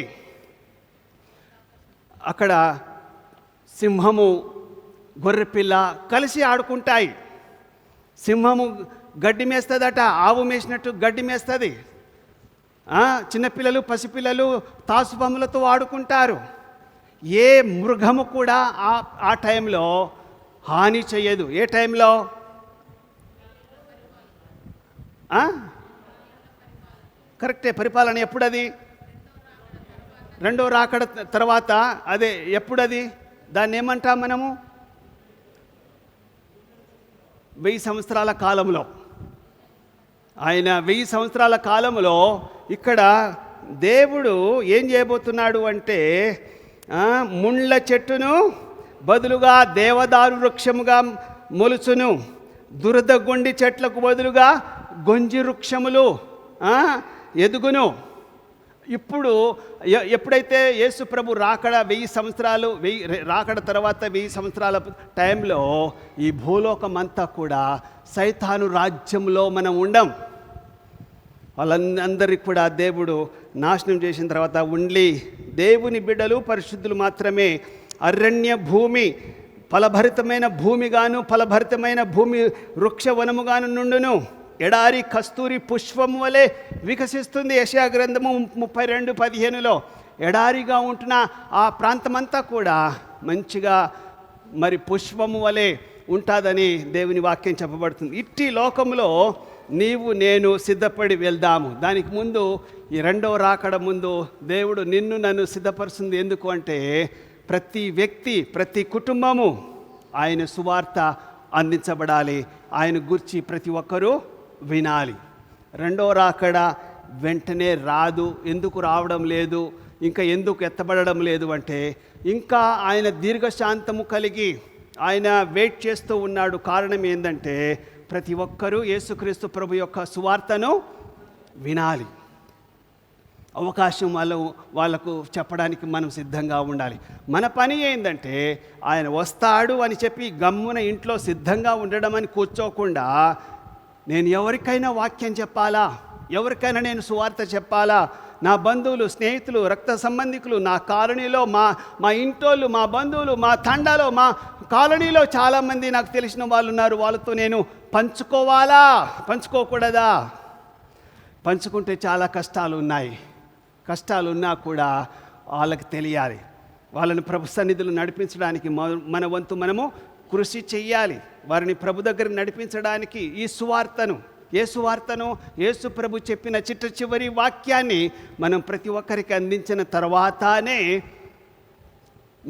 అక్కడ సింహము గొర్రెపిల్ల కలిసి ఆడుకుంటాయి. సింహము గడ్డి మేస్తుందట, ఆవు మేసినట్టు గడ్డి మేస్తుంది. చిన్నపిల్లలు పసిపిల్లలు తాసుబొమ్మలతో ఆడుకుంటారు. ఏ మృగము కూడా ఆ టైంలో హాని చేయదు. ఏ టైంలో? కరెక్టే. పరిపాలన ఎప్పుడది? రెండో రాకడ తర్వాత. అదే ఎప్పుడది? దాన్ని ఏమంటాం మనము? 1000 సంవత్సరాల కాలంలో. ఆయన 1000 సంవత్సరాల కాలంలో ఇక్కడ దేవుడు ఏం చేయబోతున్నాడు అంటే ముండ్ల చెట్టును బదులుగా దేవదారు వృక్షముగా మొలుచును, దురదగొండి చెట్లకు బదులుగా గొంజి వృక్షములు ఎదుగును. ఇప్పుడు ఎప్పుడైతే యేసు ప్రభు రాకడ 1000 సంవత్సరాలు రాకడ తర్వాత 1000 సంవత్సరాల టైంలో ఈ భూలోకమంతా కూడా సైతాను రాజ్యంలో మనం ఉండం. వాళ్ళందరికీ కూడా దేవుడు నాశనం చేసిన తర్వాత ఓన్లీ దేవుని బిడ్డలు పరిశుద్ధులు మాత్రమే అరణ్య భూమి ఫలభరితమైన భూమిగాను ఫలభరితమైన భూమి వృక్షవనముగాను నుండును. ఎడారి కస్తూరి పుష్పం వలె వికసిస్తుంది. యెషయా గ్రంథము 32:15లో ఎడారిగా ఉంటున్న ఆ ప్రాంతమంతా కూడా మంచిగా మరి పుష్పము వలె ఉంటుందని దేవుని వాక్యం చెప్పబడుతుంది. ఇట్టి లోకంలో నీవు నేను సిద్ధపడి వెళ్దాము. దానికి ముందు ఈ రెండవ రాకడ ముందు దేవుడు నిన్ను నన్ను సిద్ధపరుస్తుంది. ఎందుకు అంటే ప్రతి వ్యక్తి ప్రతి కుటుంబము ఆయన సువార్త అందించబడాలి. ఆయన గురించి ప్రతి ఒక్కరూ వినాలి. రెండో రాకడ వెంటనే రాదు. ఎందుకు రావడం లేదు, ఇంకా ఎందుకు ఎత్తబడడం లేదు అంటే ఇంకా ఆయన దీర్ఘశాంతము కలిగి ఆయన వెయిట్ చేస్తూ ఉన్నాడు. కారణం ఏంటంటే ప్రతి ఒక్కరూ యేసుక్రీస్తు ప్రభు యొక్క సువార్తను వినాలి. అవకాశం వాళ్ళకు చెప్పడానికి మనం సిద్ధంగా ఉండాలి. మన పని ఏంటంటే ఆయన వస్తాడు అని చెప్పి గమ్మున ఇంట్లో సిద్ధంగా ఉండడం అని కూర్చోకుండా, నేను ఎవరికైనా వాక్యం చెప్పాలా, ఎవరికైనా నేను సువార్త చెప్పాలా, నా బంధువులు, స్నేహితులు, రక్త సంబంధికులు, నా కాలనీలో మా ఇంటోళ్ళు, మా బంధువులు, మా తండాలో, మా కాలనీలో చాలామంది నాకు తెలిసిన వాళ్ళు ఉన్నారు, వాళ్ళతో నేను పంచుకోవాలా, పంచుకోకూడదా? పంచుకుంటే చాలా కష్టాలు ఉన్నాయి. కష్టాలు ఉన్నా కూడా వాళ్ళకి తెలియాలి. వాళ్ళని ప్రభు సన్నిధులు నడిపించడానికి మన వంతు మనము కృషి చెయ్యాలి. వారిని ప్రభు దగ్గర నడిపించడానికి ఈ సువార్తను, యేసు ప్రభు చెప్పిన చివరి వాక్యాన్ని మనం ప్రతి ఒక్కరికి అందించిన తర్వాతనే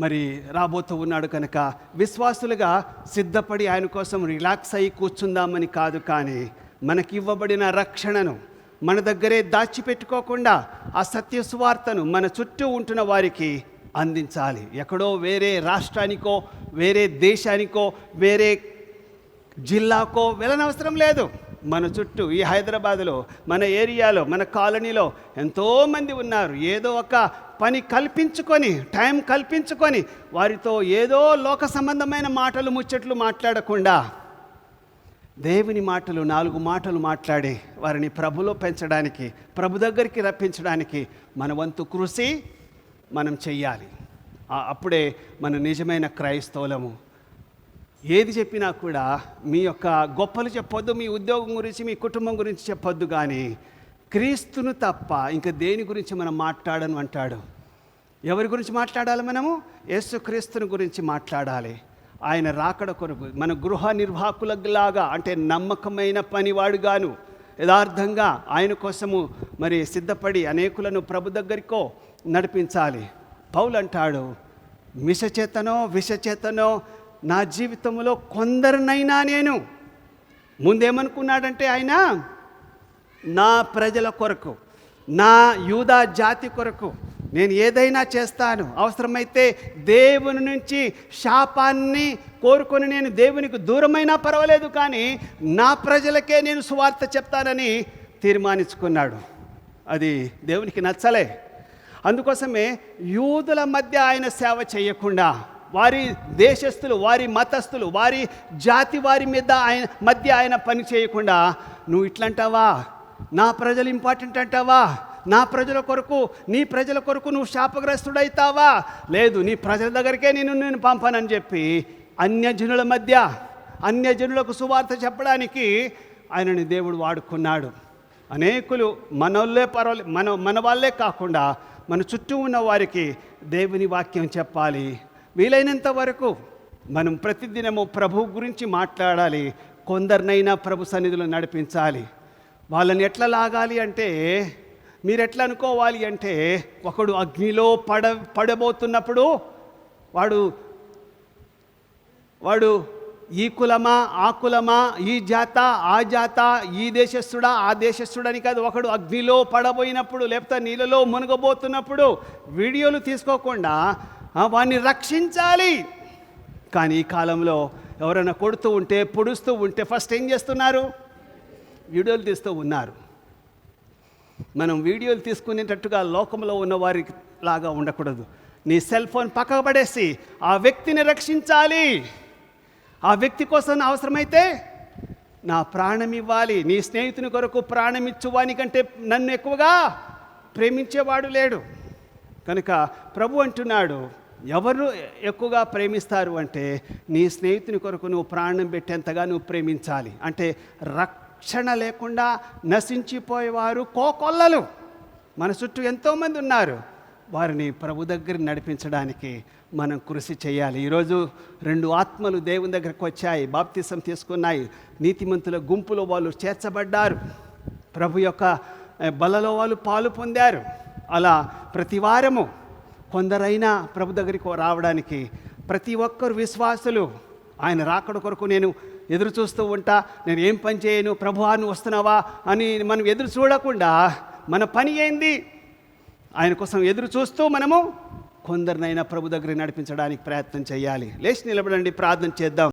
మరి రాబోతూ ఉన్నాడు. కనుక విశ్వాసులుగా సిద్ధపడి ఆయన కోసం రిలాక్స్ అయ్యి కూర్చుందామని కాదు, కానీ మనకి ఇవ్వబడిన రక్షణను మన దగ్గరే దాచిపెట్టుకోకుండా ఆ సత్య సువార్తను మన చుట్టూ ఉంటున్న వారికి అందించాలి. ఎక్కడో వేరే రాష్ట్రానికో, వేరే దేశానికో, వేరే జిల్లాకో వెళ్ళనవసరం లేదు. మన చుట్టూ ఈ హైదరాబాదులో, మన ఏరియాలో, మన కాలనీలో ఎంతోమంది ఉన్నారు. ఏదో ఒక పని కల్పించుకొని, టైం కల్పించుకొని వారితో ఏదో లోక సంబంధమైన మాటలు, ముచ్చట్లు మాట్లాడకుండా దేవుని మాటలు, 4 మాటలు మాట్లాడి వారిని ప్రభులో పెంచడానికి, ప్రభు దగ్గరికి రప్పించడానికి మన వంతు కృషి మనం చెయ్యాలి. అప్పుడే మన నిజమైన క్రైస్తవులము. ఏది చెప్పినా కూడా మీ యొక్క గొప్పలు చెప్పొద్దు, మీ ఉద్యోగం గురించి, మీ కుటుంబం గురించి చెప్పొద్దు, కానీ క్రీస్తును తప్ప ఇంకా దేని గురించి మనం మాట్లాడను అంటాడు. ఎవరి గురించి మాట్లాడాలి? మనము యేసుక్రీస్తుని గురించి మాట్లాడాలి. ఆయన రాకడ కొరకు మన గృహ నిర్వాహకులలాగా, అంటే నమ్మకమైన పనివాడుగాను యథార్థంగా ఆయన కోసము మరి సిద్ధపడి అనేకులను ప్రభు దగ్గరికో నడిపించాలి. పౌలు అంటాడు, విషచేతనో నా జీవితంలో కొందరినైనా నేను, ముందేమనుకున్నాడంటే ఆయన నా ప్రజల కొరకు, నా యూదా జాతి కొరకు నేను ఏదైనా చేస్తాను, అవసరమైతే దేవుని నుంచి శాపాన్ని కోరుకొని నేను దేవునికి దూరమైనా పర్వాలేదు, కానీ నా ప్రజలకే నేను సువార్త చెప్తానని తీర్మానించుకున్నాడు. అది దేవునికి నచ్చలే. అందుకోసమే యూదుల మధ్య ఆయన సేవ చేయకుండా, వారి దేశస్థులు, వారి మతస్థులు, వారి జాతి వారి మధ్య ఆయన పని చేయకుండా, నువ్వు ఇట్లంటావా, నా ప్రజలు ఇంపార్టెంట్ అంటావా, నా ప్రజల కొరకు, నీ ప్రజల కొరకు నువ్వు శాపగ్రస్తుడైతావా, లేదు నీ ప్రజల దగ్గరికే నేను పంపానని చెప్పి అన్యజనుల మధ్య, అన్యజనులకు సువార్త చెప్పడానికి ఆయనని దేవుడు వాడుకున్నాడు. అనేకులు మనోళ్ళే మన వాళ్ళే కాకుండా మన చుట్టూ ఉన్న వారికి దేవుని వాక్యం చెప్పాలి. వీలైనంత వరకు మనం ప్రతిదినము ప్రభు గురించి మాట్లాడాలి. కొందరినైనా ప్రభు సన్నిధిలో నడిపించాలి. వాళ్ళని ఎట్లా లాగాలి అంటే, మీరు ఎట్లా అనుకోవాలి అంటే, ఒకడు అగ్నిలో పడబోతున్నప్పుడు వాడు ఈ కులమా, ఆ కులమా, ఈ జాత, ఆ జాత, ఈ దేశస్థుడా, ఆ దేశస్థుడని కాదు. ఒకడు అగ్నిలో పడబోయినప్పుడు, లేకపోతే నీళ్ళలో మునగబోతున్నప్పుడు వీడియోలు తీసుకోకుండా వాడిని రక్షించాలి. కానీ ఈ కాలంలో ఎవరైనా కొడుతూ ఉంటే, పొడుస్తూ ఉంటే ఫస్ట్ ఏం చేస్తున్నారు? వీడియోలు తీస్తూ ఉన్నారు. మనం వీడియోలు తీసుకునేటట్టుగా లోకంలో ఉన్న వారికి లాగా ఉండకూడదు. నీ సెల్ ఫోన్ పక్కకు పడేసి ఆ వ్యక్తిని రక్షించాలి. ఆ వ్యక్తి కోసం అవసరమైతే నా ప్రాణం ఇవ్వాలి. నీ స్నేహితుని కొరకు ప్రాణం ఇచ్చువానికంటే నన్ను ఎక్కువగా ప్రేమించేవాడు లేడు. కనుక ప్రభు అంటున్నాడు, ఎవరు ఎక్కువగా ప్రేమిస్తారు అంటే, నీ స్నేహితుని కొరకు నువ్వు ప్రాణం పెట్టేంతగా నువ్వు ప్రేమించాలి. అంటే రక్షణ లేకుండా నశించిపోయేవారు కోకొల్లలు మన చుట్టూ ఎంతోమంది ఉన్నారు. వారిని ప్రభు దగ్గర నడిపించడానికి మనం కృషి చేయాలి. ఈరోజు 2 ఆత్మలు దేవుని దగ్గరకు వచ్చాయి, బాప్తిసం తీసుకున్నాయి. నీతిమంతుల గుంపులో వాళ్ళు చేర్చబడ్డారు. ప్రభు యొక్క బలలో వాళ్ళు పాలు పొందారు. అలా ప్రతి వారము కొందరైనా ప్రభు దగ్గరికి రావడానికి ప్రతి ఒక్కరు విశ్వాసులు ఆయన రాకడ కొరకు నేను ఎదురు చూస్తూ ఉంటా, నేను ఏం పని చేయను, ప్రభువా నువ్వు వస్తున్నావా అని మనం ఎదురు చూడకుండా మన పని ఏంది? ఆయన కోసం ఎదురు చూస్తూ మనము కొందరినైనా ప్రభు దగ్గర నడిపించడానికి ప్రయత్నం చేయాలి. లేచి నిలబడండి, ప్రార్థన చేద్దాం.